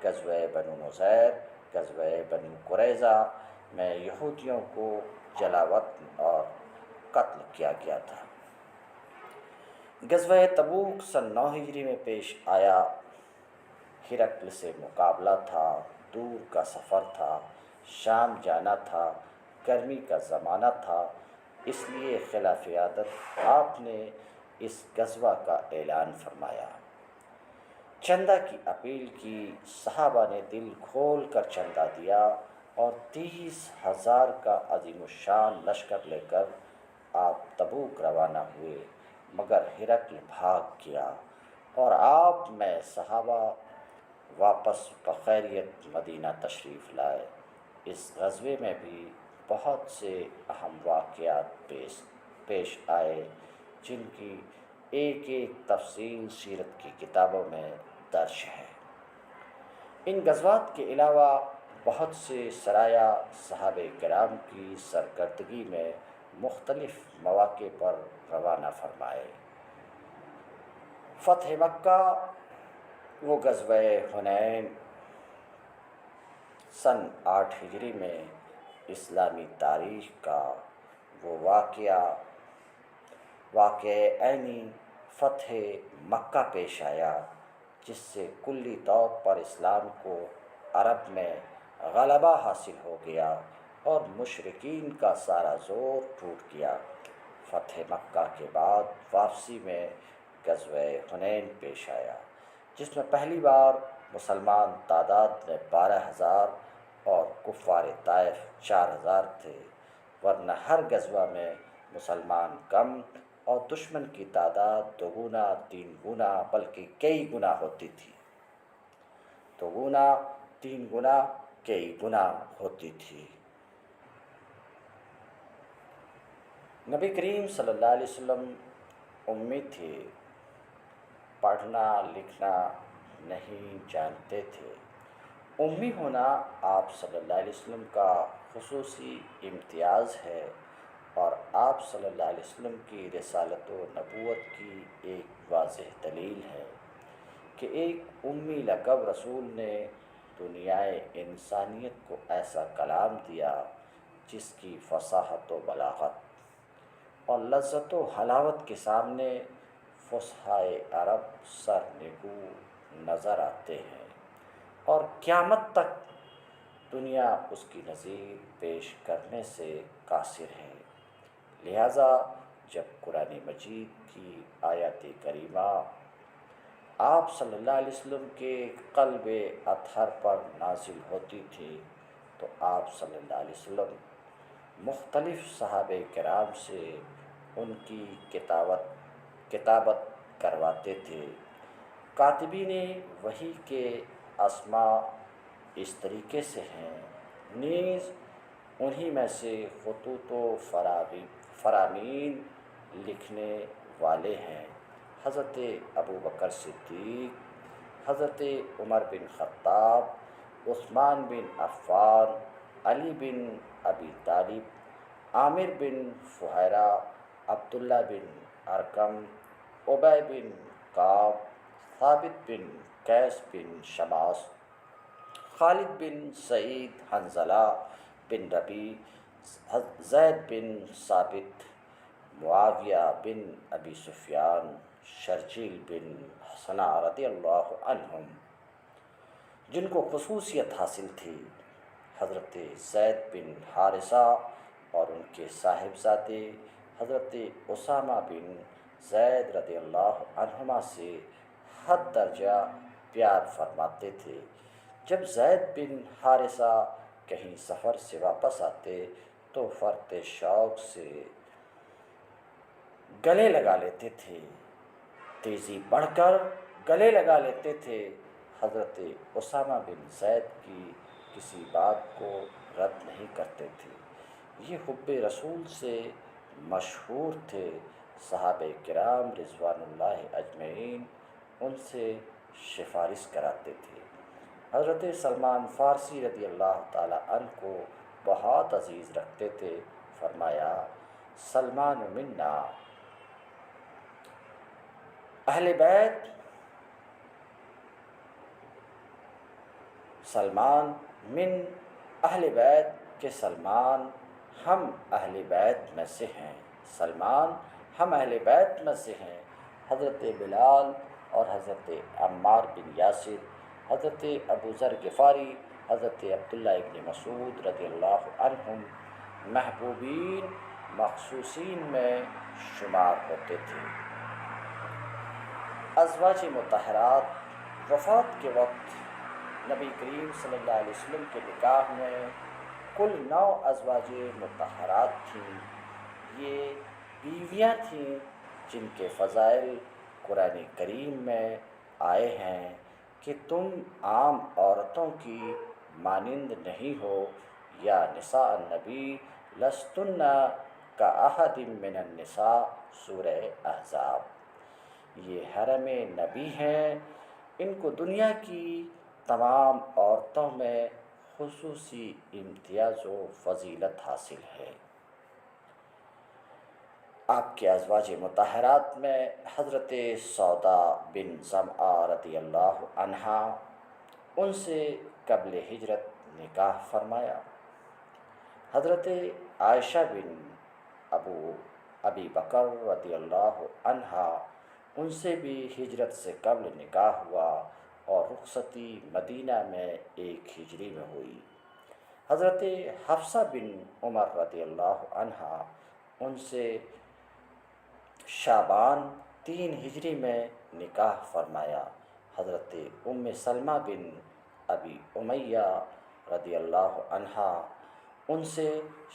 غزوہ بنو نذیر، غزوہ بنو قریظہ میں یہودیوں کو جلاوطن اور قتل کیا گیا تھا۔ غزوہ تبوک سن 9 ہجری میں پیش آیا۔ ہرقل سے مقابلہ تھا، دور کا سفر تھا، شام جانا تھا، گرمی کا زمانہ تھا، اس لیے خلاف عادت آپ نے اس غزوہ کا اعلان فرمایا۔ چندہ کی اپیل کی، صحابہ نے دل کھول کر چندہ دیا اور 30,000 کا عظیم الشان لشکر لے کر آپ تبوک روانہ ہوئے، مگر ہرقل بھاگ گیا اور آپ میں صحابہ واپس بخیریت مدینہ تشریف لائے۔ اس غزوے میں بھی بہت سے اہم واقعات پیش آئے، جن کی ایک ایک تفصیل سیرت کی کتابوں میں درج ہے۔ ان غزوات کے علاوہ بہت سے سرایہ صحابہ کرام کی سرکردگی میں مختلف مواقع پر روانہ فرمائے۔ فتح مکہ و غزوہ حنین سن 8 ہجری میں اسلامی تاریخ کا وہ واقعہ عینی فتح مکہ پیش آیا، جس سے کلی طور پر اسلام کو عرب میں غلبہ حاصل ہو گیا اور مشرکین کا سارا زور ٹوٹ گیا۔ فتح مکہ کے بعد واپسی میں غزوہ حنین پیش آیا، جس میں پہلی بار مسلمان تعداد میں 12,000 اور کفار طائف 4,000 تھے، ورنہ ہر غزوہ میں مسلمان کم اور دشمن کی تعداد 2 گنا 3 گنا بلکہ کئی گنا ہوتی تھی، 2 گنا 3 گنا کئی گنا ہوتی تھی۔ نبی کریم صلی اللہ علیہ وسلم امی تھے، پڑھنا لکھنا نہیں جانتے تھے۔ امی ہونا آپ صلی اللہ علیہ وسلم کا خصوصی امتیاز ہے اور آپ صلی اللہ علیہ وسلم کی رسالت و نبوت کی ایک واضح دلیل ہے کہ ایک امی لقب رسول نے دنیائے انسانیت کو ایسا کلام دیا جس کی فصاحت و بلاغت اور لذت و حلاوت کے سامنے فصحائے عرب سر نگو نظر آتے ہیں اور قیامت تک دنیا اس کی نظیر پیش کرنے سے قاصر ہے۔ لہٰذا جب قرآن مجید کی آیات کریمہ آپ صلی اللہ علیہ وسلم کے قلب اطہر پر نازل ہوتی تھی تو آپ صلی اللہ علیہ وسلم مختلف صحابہ کرام سے ان کی کتابت کرواتے تھے۔ کاتبین وحی کے اسماء اس طریقے سے ہیں، نیز انہی میں سے خطوط و فرامین لکھنے والے ہیں حضرت ابوبکر صدیق، حضرت عمر بن خطاب، عثمان بن عفان، علی بن ابی طالب، عامر بن فہیرہ، عبداللہ بن ارقم، ابی بن کعب، ثابت بن قیس بن شماس، خالد بن سعید، حنظلہ بن ربیع، زید بن ثابت، معاویہ بن ابی سفیان، شرجیل بن حسنہ رضی اللہ عنہم، جن کو خصوصیت حاصل تھی، حضرت زید بن حارثہ اور ان کے صاحبزادے حضرت اسامہ بن زید رضی اللہ عنہما سے حد درجہ پیار فرماتے تھے۔ جب زید بن حارثہ کہیں سفر سے واپس آتے تو فرط شوق سے گلے لگا لیتے تھے، تیزی بڑھ کر گلے لگا لیتے تھے۔ حضرت اسامہ بن زید کی کسی بات کو رد نہیں کرتے تھے، یہ حب رسول سے مشہور تھے۔ صحابہ کرام رضوان اللہ اجمعین ان سے سفارش کراتے تھے۔ حضرت سلمان فارسی رضی اللہ تعالی عنہ کو بہت عزیز رکھتے تھے، فرمایا سلمان منا، اہل بیت سلمان من اہل بیت کے سلمان ہم اہل بیت میں سے ہیں، سلمان ہم اہل بیت میں سے ہیں۔ حضرت بلال اور حضرت عمار بن یاسر، حضرت ابو ذر غفاری، حضرت عبداللہ ابن مسعود رضی اللہ عنہم محبوبین مخصوصین میں شمار ہوتے تھے۔ ازواج مطہرات وفات کے وقت نبی کریم صلی اللہ علیہ وسلم کے نکاح میں کل 9 ازواج مطہرات تھیں۔ یہ بیویاں تھیں جن کے فضائل قرآن کریم میں آئے ہیں کہ تم عام عورتوں کی مانند نہیں ہو، یا نساء النبی لستن کاحد من النساء، سورہ احزاب۔ یہ حرم نبی ہیں، ان کو دنیا کی تمام عورتوں میں خصوصی امتیاز و فضیلت حاصل ہے۔ آپ کے ازواج مطہرات میں حضرت سودا بن زمعہ رضی اللہ عنہا، ان سے قبل ہجرت نکاح فرمایا۔ حضرت عائشہ بن ابی بکر رضی اللہ عنہا، ان سے بھی ہجرت سے قبل نکاح ہوا اور رخصتی مدینہ میں 1 ہجری میں ہوئی۔ حضرت حفصہ بن عمر رضی اللہ عنہا، ان سے شعبان 3 ہجری میں نکاح فرمایا۔ حضرت ام سلمہ بن ابی امیہ رضی اللہ عنہا، ان سے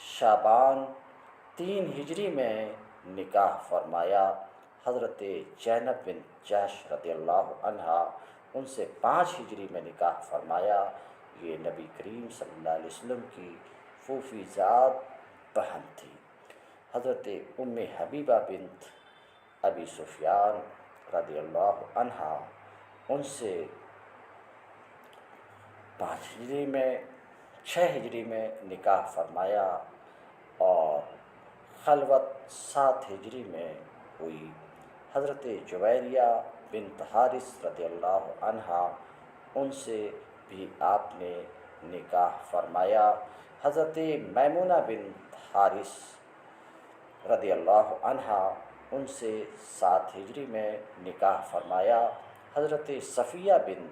شعبان 3 ہجری میں نکاح فرمایا۔ حضرت زینب بن جحش رضی اللہ عنہا، ان سے 5 ہجری میں نکاح فرمایا۔ یہ نبی کریم صلی اللہ علیہ وسلم کی پھوپھی زاد بہن تھی۔ حضرت ام حبیبہ بنت ابی سفیان رضی اللہ عنہا، ان سے 6 ہجری میں نکاح فرمایا، اور خلوت 7 ہجری میں ہوئی۔ حضرت جویریہ بنت حارث رضی اللہ عنہا، ان سے بھی آپ نے نکاح فرمایا۔ حضرت میمونہ بنت حارث رضی اللہ عنہا، ان سے 7 ہجری میں نکاح فرمایا۔ حضرت صفیہ بن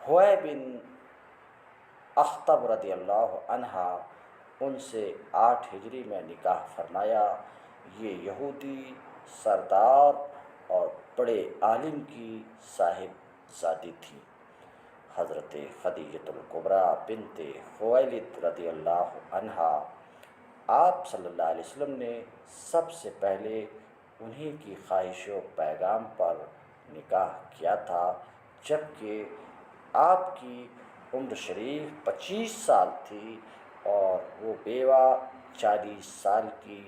حوی بن اخطب رضی اللہ عنہا، ان سے 8 ہجری میں نکاح فرمایا۔ یہ یہودی سردار اور بڑے عالم کی صاحب زادی تھی۔ حضرت خدیجۃ الکبریٰ بنت خویلد رضی اللہ عنہا، آپ صلی اللہ علیہ وسلم نے سب سے پہلے انہی کی خواہش و پیغام پر نکاح کیا تھا، جبکہ آپ کی عمر شریف 25 سال تھی اور وہ بیوہ 40 سال کی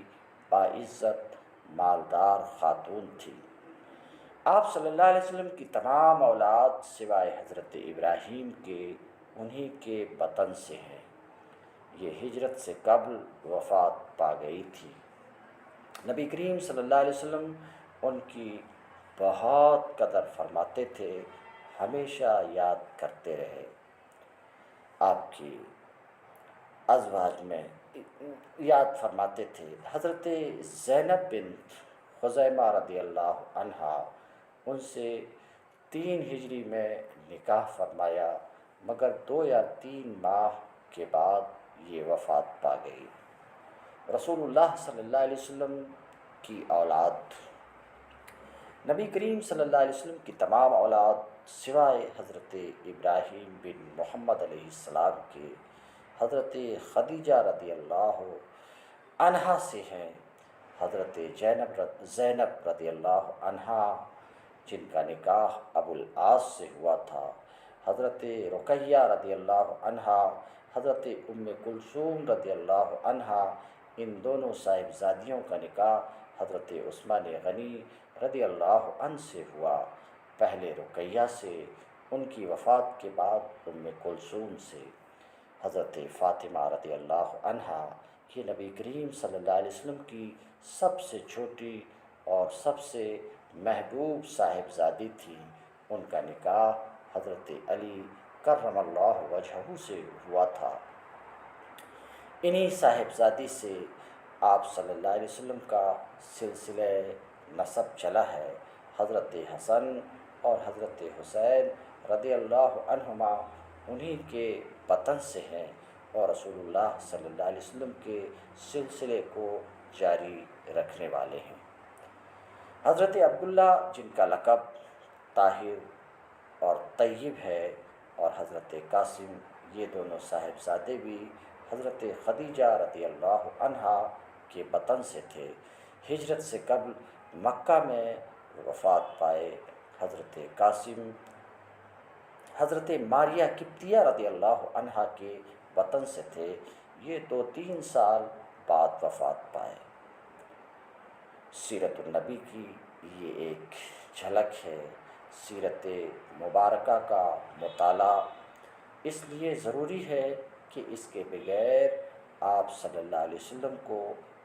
باعزت مالدار خاتون تھی۔ آپ صلی اللہ علیہ وسلم کی تمام اولاد سوائے حضرت ابراہیم کے انہی کے بطن سے ہیں۔ یہ ہجرت سے قبل وفات پا گئی تھی۔ نبی کریم صلی اللہ علیہ وسلم ان کی بہت قدر فرماتے تھے، ہمیشہ یاد کرتے رہے۔ آپ کی ازواج میں یاد فرماتے تھے۔ حضرت زینب بنت خزیمہ رضی اللہ عنہا، ان سے 3 ہجری میں نکاح فرمایا، مگر 2 یا 3 ماہ کے بعد یہ وفات پا گئی۔ رسول اللہ صلی اللہ علیہ وسلم کی اولاد، نبی کریم صلی اللہ علیہ وسلم کی تمام اولاد سوائے حضرت ابراہیم بن محمد علیہ السلام کے حضرت خدیجہ رضی اللہ عنہا سے ہیں۔ حضرت زینب رضی اللہ عنہا، جن کا نکاح ابو العاص سے ہوا تھا۔ حضرت رقیہ رضی اللہ عنہا، حضرت ام کلثوم رضی اللہ عنہا، ان دونوں صاحبزادیوں کا نکاح حضرت عثمان غنی رضی اللہ عنہ سے ہوا، پہلے رقیہ سے، ان کی وفات کے بعد ام کلثوم سے۔ حضرت فاطمہ رضی اللہ عنہا، یہ نبی کریم صلی اللہ علیہ وسلم کی سب سے چھوٹی اور سب سے محبوب صاحبزادی تھی۔ ان کا نکاح حضرت علی کرم اللہ وجہہ سے ہوا تھا۔ انہی صاحبزادی سے آپ صلی اللہ علیہ وسلم کا سلسلہ نسب چلا ہے۔ حضرت حسن اور حضرت حسین رضی اللہ عنہما انہی کے بطن سے ہیں اور رسول اللہ صلی اللہ علیہ وسلم کے سلسلے کو جاری رکھنے والے ہیں۔ حضرت عبداللہ، جن کا لقب طاہر اور طیب ہے، اور حضرت قاسم، یہ دونوں صاحبزادے بھی حضرت خدیجہ رضی اللہ عنہا کے بطن سے تھے۔ ہجرت سے قبل مکہ میں وفات پائے۔ حضرت قاسم حضرت ماریہ قبطیہ رضی اللہ عنہا کے وطن سے تھے، یہ 2-3 سال بعد وفات پائے۔ سیرت النبی کی یہ ایک جھلک ہے۔ سیرت مبارکہ کا مطالعہ اس لیے ضروری ہے کہ اس کے بغیر آپ صلی اللہ علیہ وسلم کو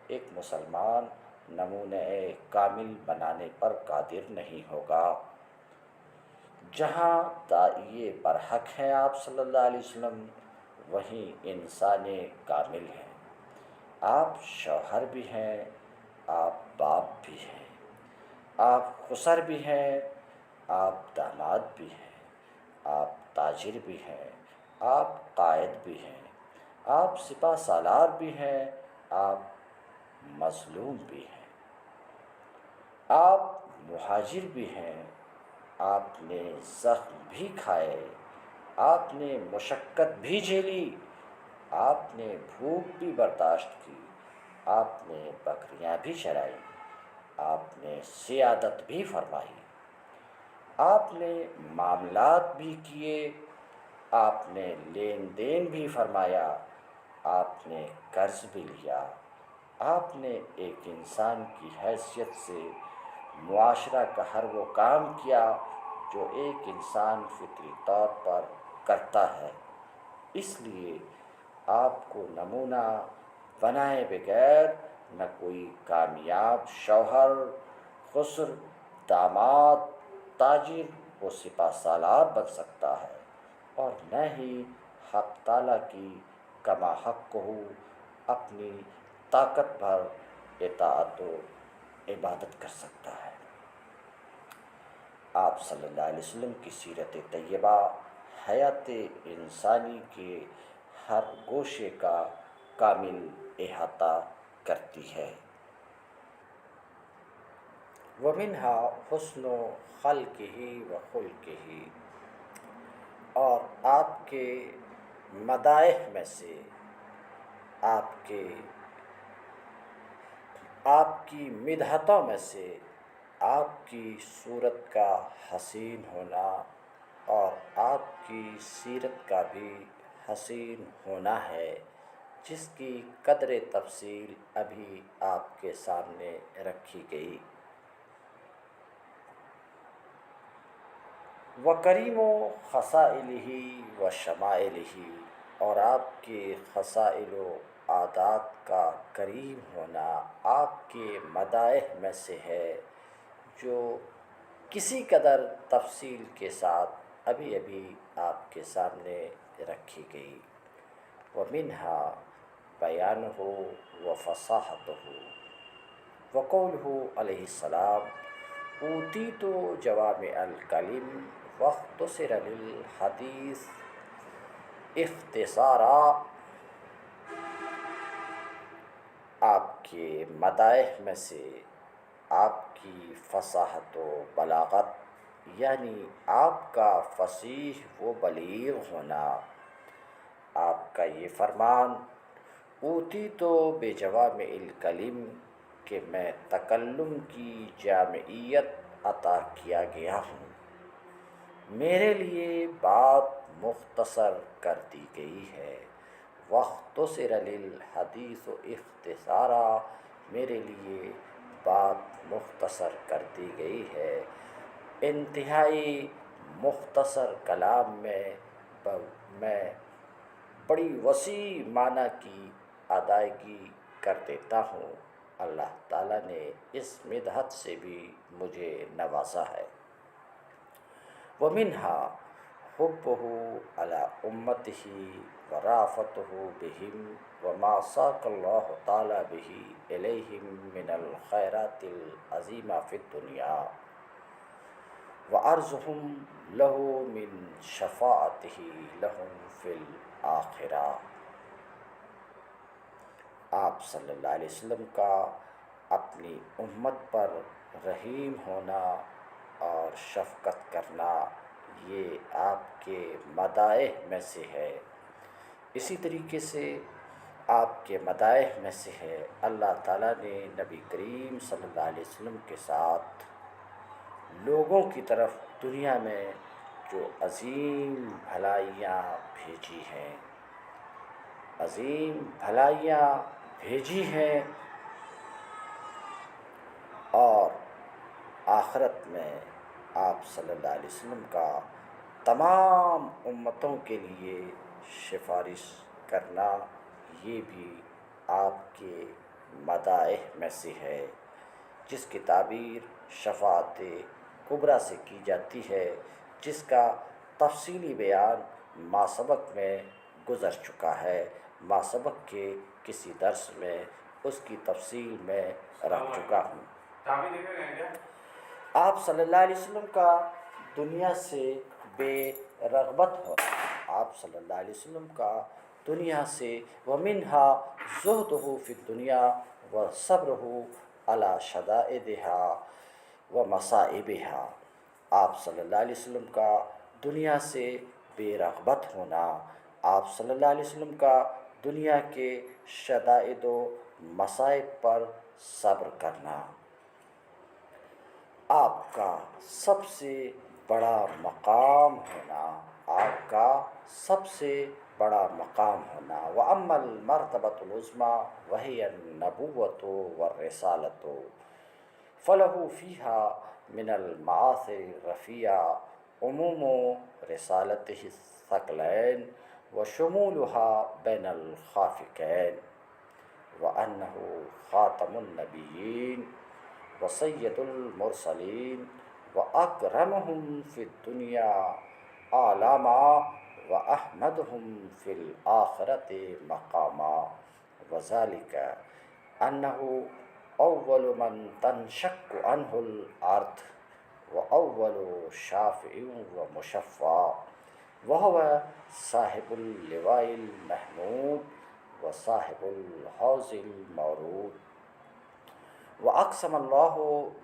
ایک مسلمان نمونہ کامل بنانے پر قادر نہیں ہوگا۔ جہاں داعیے برحق ہیں آپ صلی اللہ علیہ وسلم، وہیں انسان کامل ہیں۔ آپ شوہر بھی ہیں، آپ باپ بھی ہیں، آپ خسر بھی ہیں، آپ داماد بھی ہیں، آپ تاجر بھی ہیں، آپ قائد بھی ہیں، آپ سپہ سالار بھی ہیں، آپ مظلوم بھی ہیں، آپ مہاجر بھی ہیں، آپ نے زخم بھی کھائے، آپ نے مشقت بھی جھیلی، آپ نے بھوک بھی برداشت کی، آپ نے بکریاں بھی چرائیں، آپ نے سیادت بھی فرمائی، آپ نے معاملات بھی کیے، آپ نے لین دین بھی فرمایا، آپ نے قرض بھی لیا، آپ نے ایک انسان کی حیثیت سے معاشرہ کا ہر وہ کام کیا جو ایک انسان فطری طور پر کرتا ہے۔ اس لیے آپ کو نمونہ بنائے بغیر نہ کوئی کامیاب شوہر، خسر، داماد، تاجر و سپہ سالار بن سکتا ہے، اور نہ ہی حق تعالیٰ کی کما حق ہو اپنی طاقت بھر اطاعت و عبادت کر سکتا ہے۔ آپ صلی اللہ علیہ وسلم کی سیرت طیبہ حیات انسانی کے ہر گوشے کا کامل احاطہ کرتی ہے۔ وَمِنْهَا حُسْنُ خَلْقِهِ وَخُلْقِهِ، اور آپ کے مدائح میں سے آپ کی مدحتوں میں سے آپ کی صورت کا حسین ہونا اور آپ کی سیرت کا بھی حسین ہونا ہے، جس کی قدر تفصیل ابھی آپ کے سامنے رکھی گئی۔ وَكَرِيمُ خَصَائِلِهِ وَشَمَائِلِهِ، اور آپ کے خصائل و عادات کا کریم ہونا آپ کے مدائح میں سے ہے، جو کسی قدر تفصیل کے ساتھ ابھی آپ کے سامنے رکھی گئی۔ وَمِنْهَا بَيَانُهُ وَفَصَاحَتُهُ، وَقَوْلُهُ علیہ السلام: أُوتِيتُ جَوَامِعَ الْكَلِمِ وَاخْتُصِرَ لِلْحَدِيثِ اختصارا۔ آپ کے مدائح میں سے آپ کی فصاحت و بلاغت، یعنی آپ کا فصیح و بلیغ ہونا، آپ کا یہ فرمان اوتیت بجوامع الکلم، کہ میں تکلم کی جامعیت عطا کیا گیا ہوں، میرے لیے بات مختصر کر دی گئی ہے۔ واختصر للحدیث اختصارا، میرے لیے بات مختصر کر دی گئی ہے۔ انتہائی مختصر کلام میں میں بڑی وسیع معنی کی ادائیگی کر دیتا ہوں۔ اللہ تعالیٰ نے اس مدحت سے بھی مجھے نوازا ہے۔ وَمِنْهَا حُبُّهُ عَلَىٰ أُمَّتِهِ وَرَأْفَتُهُ بِهِمْ وَمَا سَاقَ اللَّهُ تَعَالَىٰ بِهِ إِلَيْهِمْ مِنَ الْخَيْرَاتِ الْعَظِيمَةِ فِي الدُّنْيَا، وَعَرْضُهُمْ لَهُ مِنْ شَفَاعَتِهِ لَهُمْ فِي الْآخِرَةِ۔ آپ صلی اللہ علیہ وسلم کا اپنی امت پر رحیم ہونا اور شفقت کرنا، یہ آپ کے مدائح میں سے ہے۔ اسی طریقے سے آپ کے مدائح میں سے ہے، اللہ تعالیٰ نے نبی کریم صلی اللہ علیہ وسلم کے ساتھ لوگوں کی طرف دنیا میں جو عظیم بھلائیاں بھیجی ہیں، عظیم بھلائیاں بھیجی ہیں، اور آخرت میں آپ صلی اللہ علیہ وسلم کا تمام امتوں کے لیے سفارش کرنا، یہ بھی آپ کے مدائح میں سے ہے، جس کی تعبیر شفاعت کبریٰ سے کی جاتی ہے، جس کا تفصیلی بیان ماسبق میں گزر چکا ہے۔ ماسبق کے کسی درس میں اس کی تفصیل میں رکھ چکا ہوں۔ آپ صلی اللہ علیہ وسلم کا دنیا سے بے رغبت ہونا، آپ صلی اللہ علیہ وسلم کا دنیا سے وَمِنْهَا زُهْدُهُ فِي الدُّنْيَا وَصَبْرُهُ عَلَىٰ شَدَائِدِهَا وَمَصَائِبِهَا، آپ صلی اللہ علیہ وسلم کا دنیا سے بے رغبت ہونا، آپ صلی اللہ علیہ وسلم کا دنیا کے شدائد و مصائب پر صبر کرنا، آپ کا سب سے بڑا مقام ہونا، آپ کا سب سے بڑا مقام ہونا۔ وَأَمَّا الْمَرْتَبَةُ الْعُظْمَىٰ وَهِيَ النُّبُوَّةُ وَالرِّسَالَةُ فَلَهُ فِيهَا مِنَ الْمَآثِرِ الرَّفِيعَةِ عُمُومُ رِسَالَتِهِ الثَّقَلَيْنِ وَشُمُولُهَا بَيْنَ الْخَافِقَيْنِ۔ وَأَنَّهُ خَاتَمُ النَّبِيِّينَ وَسَيِّدُ الْمُرْسَلِينَ وَأَكْرَمُهُمْ فِي الدُّنْيَا عَلَامًا وَأَحْمَدُهُمْ فِي الْآخِرَةِ مَقَامًا وَذَلِكَ أَنَّهُ أَوَّلُ مَنْ تَنشَقُّ عَنْهُ الْأَرْضُ وَأَوَّلُ شَافِعٍ وَمُشَفَّعٍ وَهُوَ صاحب اللواء المحمود وصاحب الحوض المورود وأقسم الله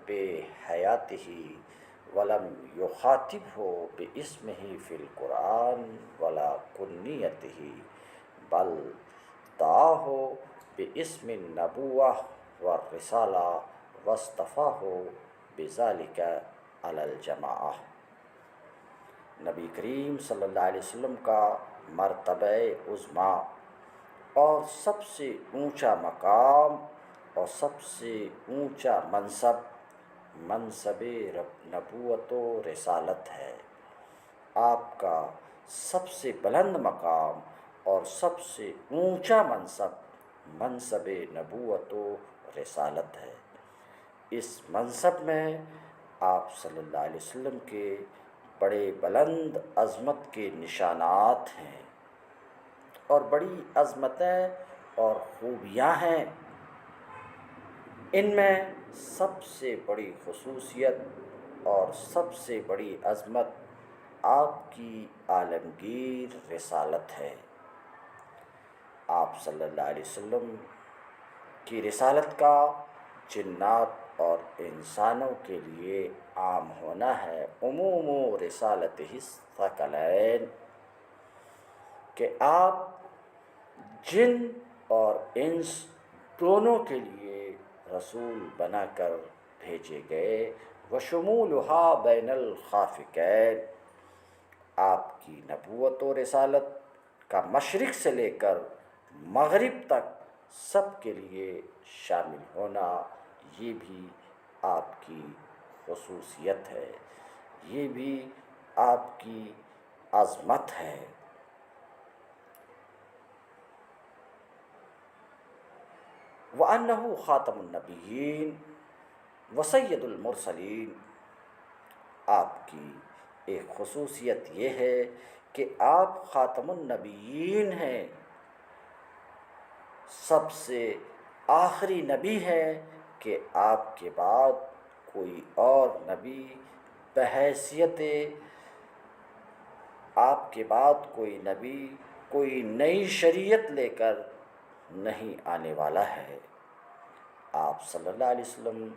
بحياته ولم يخاطبه باسمه في القرآن ولا كنيته بل دعاه باسم النبوة والرسالة واصطفاه بذلك على الجماعة۔ نبی کریم صلی اللہ علیہ وسلم کا مرتبہ عظمیٰ اور سب سے اونچا مقام اور سب سے اونچا منصب نبوت و رسالت ہے۔ آپ کا سب سے بلند مقام اور سب سے اونچا منصب نبوت و رسالت ہے۔ اس منصب میں آپ صلی اللہ علیہ وسلم کے بڑے بلند عظمت کے نشانات ہیں اور بڑی عظمتیں اور خوبیاں ہیں۔ ان میں سب سے بڑی خصوصیت اور سب سے بڑی عظمت آپ کی عالمگیر رسالت ہے۔ آپ صلی اللہ علیہ وسلم کی رسالت کا جنات اور انسانوں کے لیے عام ہونا ہے۔ عموم رسالتہ الثقلین کہ آپ جن اور انس دونوں کے لیے رسول بنا کر بھیجے گئے۔ وشمولھا بین الخافقین آپ کی نبوت و رسالت کا مشرق سے لے کر مغرب تک سب کے لیے شامل ہونا، یہ بھی آپ کی خصوصیت ہے، یہ بھی آپ کی عظمت ہے۔ وَأَنَّهُ خَاتَمُ النَّبِيِّينَ وَسَيِّدُ الْمُرْسَلِينَ آپ کی ایک خصوصیت یہ ہے کہ آپ خاتم النبیین ہیں، سب سے آخری نبی ہیں کہ آپ کے بعد کوئی اور نبی بحیثیت آپ کے بعد کوئی نبی کوئی نئی شریعت لے کر نہیں آنے والا ہے۔ آپ صلی اللہ علیہ وسلم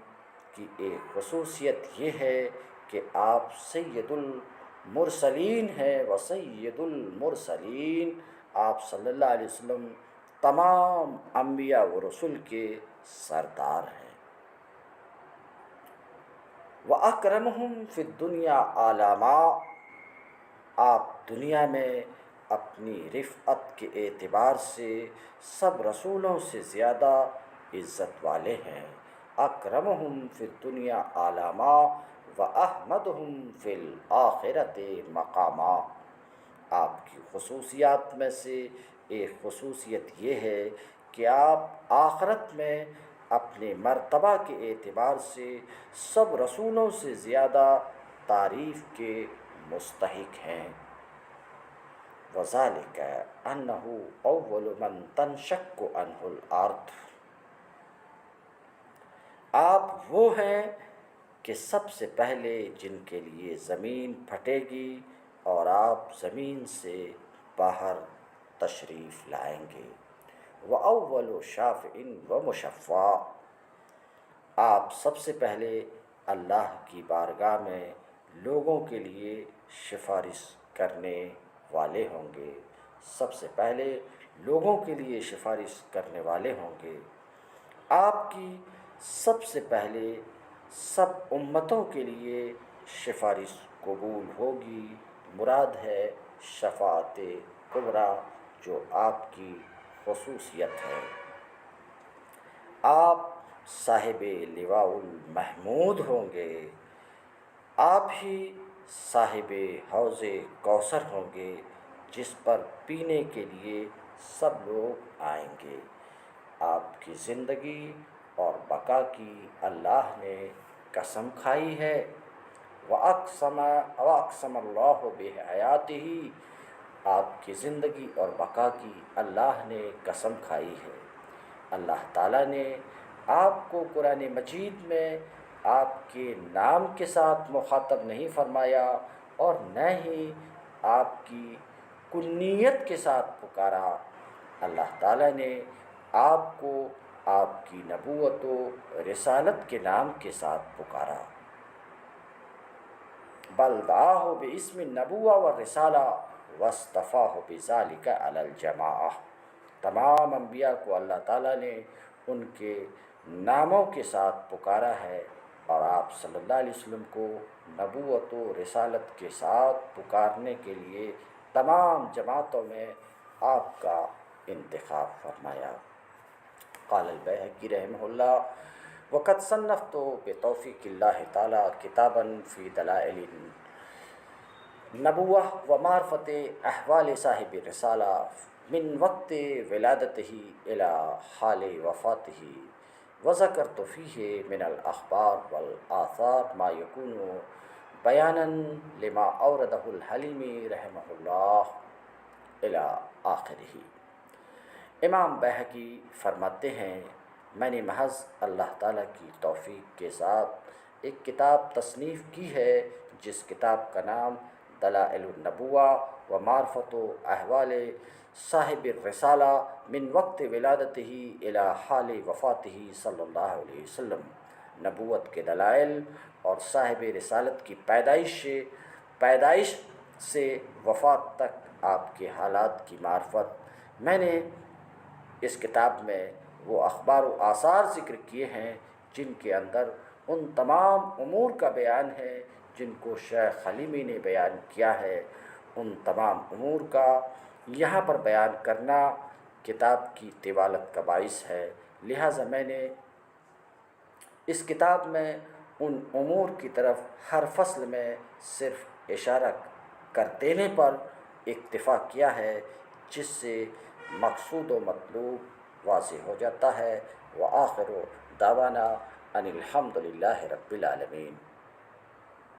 کی ایک خصوصیت یہ ہے کہ آپ سید المرسلین ہیں وسید المرسلین، آپ صلی اللہ علیہ وسلم تمام انبیاء و رسل کے سردار ہیں۔ وَأَكْرَمُهُمْ فِي الدُّنْيَا عَلَامًا آپ دنیا میں اپنی رفعت کے اعتبار سے سب رسولوں سے زیادہ عزت والے ہیں۔ اکرمہم فی الدنیا علاما واحمدہم فی الآخرۃ مقاما آپ کی خصوصیات میں سے ایک خصوصیت یہ ہے کہ آپ آخرت میں اپنے مرتبہ کے اعتبار سے سب رسولوں سے زیادہ تعریف کے مستحق ہیں۔ وَذَلِكَ أَنَّهُ أَوَّلُ مَنْ تَنشَقُّ عَنْهُ الْأَرْضُ آپ وہ ہیں کہ سب سے پہلے جن کے لیے زمین پھٹے گی اور آپ زمین سے باہر تشریف لائیں گے۔ وَأَوَّلُ شَافِعٍ وَمُشَفَّعٍ آپ سب سے پہلے اللہ کی بارگاہ میں لوگوں کے لیے سفارش کرنے والے ہوں گے، سب سے پہلے لوگوں کے لیے سفارش کرنے والے ہوں گے۔ آپ کی سب سے پہلے سب امتوں کے لیے سفارش قبول ہوگی، مراد ہے شفاعت کبریٰ جو آپ کی خصوصیت ہے۔ آپ صاحب لواء المحمود ہوں گے، آپ ہی صاحب حوض کوثر ہوں گے جس پر پینے کے لیے سب لوگ آئیں گے۔ آپ کی زندگی اور بقا کی اللہ نے قسم کھائی ہے۔ وَأَقْسَمَ اللَّهُ بِحَيَاتِهِ، آپ کی زندگی اور بقا کی اللہ نے قسم کھائی ہے۔ اللہ تعالیٰ نے آپ کو قرآن مجید میں آپ کے نام کے ساتھ مخاطب نہیں فرمایا اور نہ ہی آپ کی کنیت کے ساتھ پکارا۔ اللہ تعالیٰ نے آپ کو آپ کی نبوت و رسالت کے نام کے ساتھ پکارا۔ بل دعاہ باسم النبوہ والرسالہ واصطفاہ بذالک علی الجماعہ، تمام انبیاء کو اللہ تعالیٰ نے ان کے ناموں کے ساتھ پکارا ہے اور آپ صلی اللہ علیہ وسلم کو نبوت و رسالت کے ساتھ پکارنے کے لیے تمام جماعتوں میں آپ کا انتخاب فرمایا۔ قال البیہقی رحمہ اللہ: وقد صنفت بتوفیق اللہ تعالی کتابا فی دلائل النبوہ و معرفت احوال صاحب الرسالہ من وقت ولادتہ الی حال وفاتہ، وذکرت فیہ من الاخبار والآثار ما یکون بیانا لما اوردہ الحلیمی رحمہ اللہ الی آخرہ۔ امام بیہقی فرماتے ہیں، میں نے محض اللہ تعالیٰ کی توفیق کے ساتھ ایک کتاب تصنیف کی ہے جس کتاب کا نام دلائل النبوہ و معرفت و احوال صاحب الرسالہ من وقت ولادتہ الی حال وفاتہ صلی اللہ علیہ وسلم، نبوت کے دلائل اور صاحب رسالت کی پیدائش سے وفات تک آپ کے حالات کی معرفت۔ میں نے اس کتاب میں وہ اخبار و آثار ذکر کیے ہیں جن کے اندر ان تمام امور کا بیان ہے جن کو شیخ حلیمی نے بیان کیا ہے۔ ان تمام امور کا یہاں پر بیان کرنا کتاب کی طوالت کا باعث ہے، لہٰذا میں نے اس کتاب میں ان امور کی طرف ہر فصل میں صرف اشارہ کر دینے پر اکتفا کیا ہے، جس سے مقصود و مطلوب واضح ہو جاتا ہے۔ وآخر دعوانا ان الحمد للہ رب العالمین۔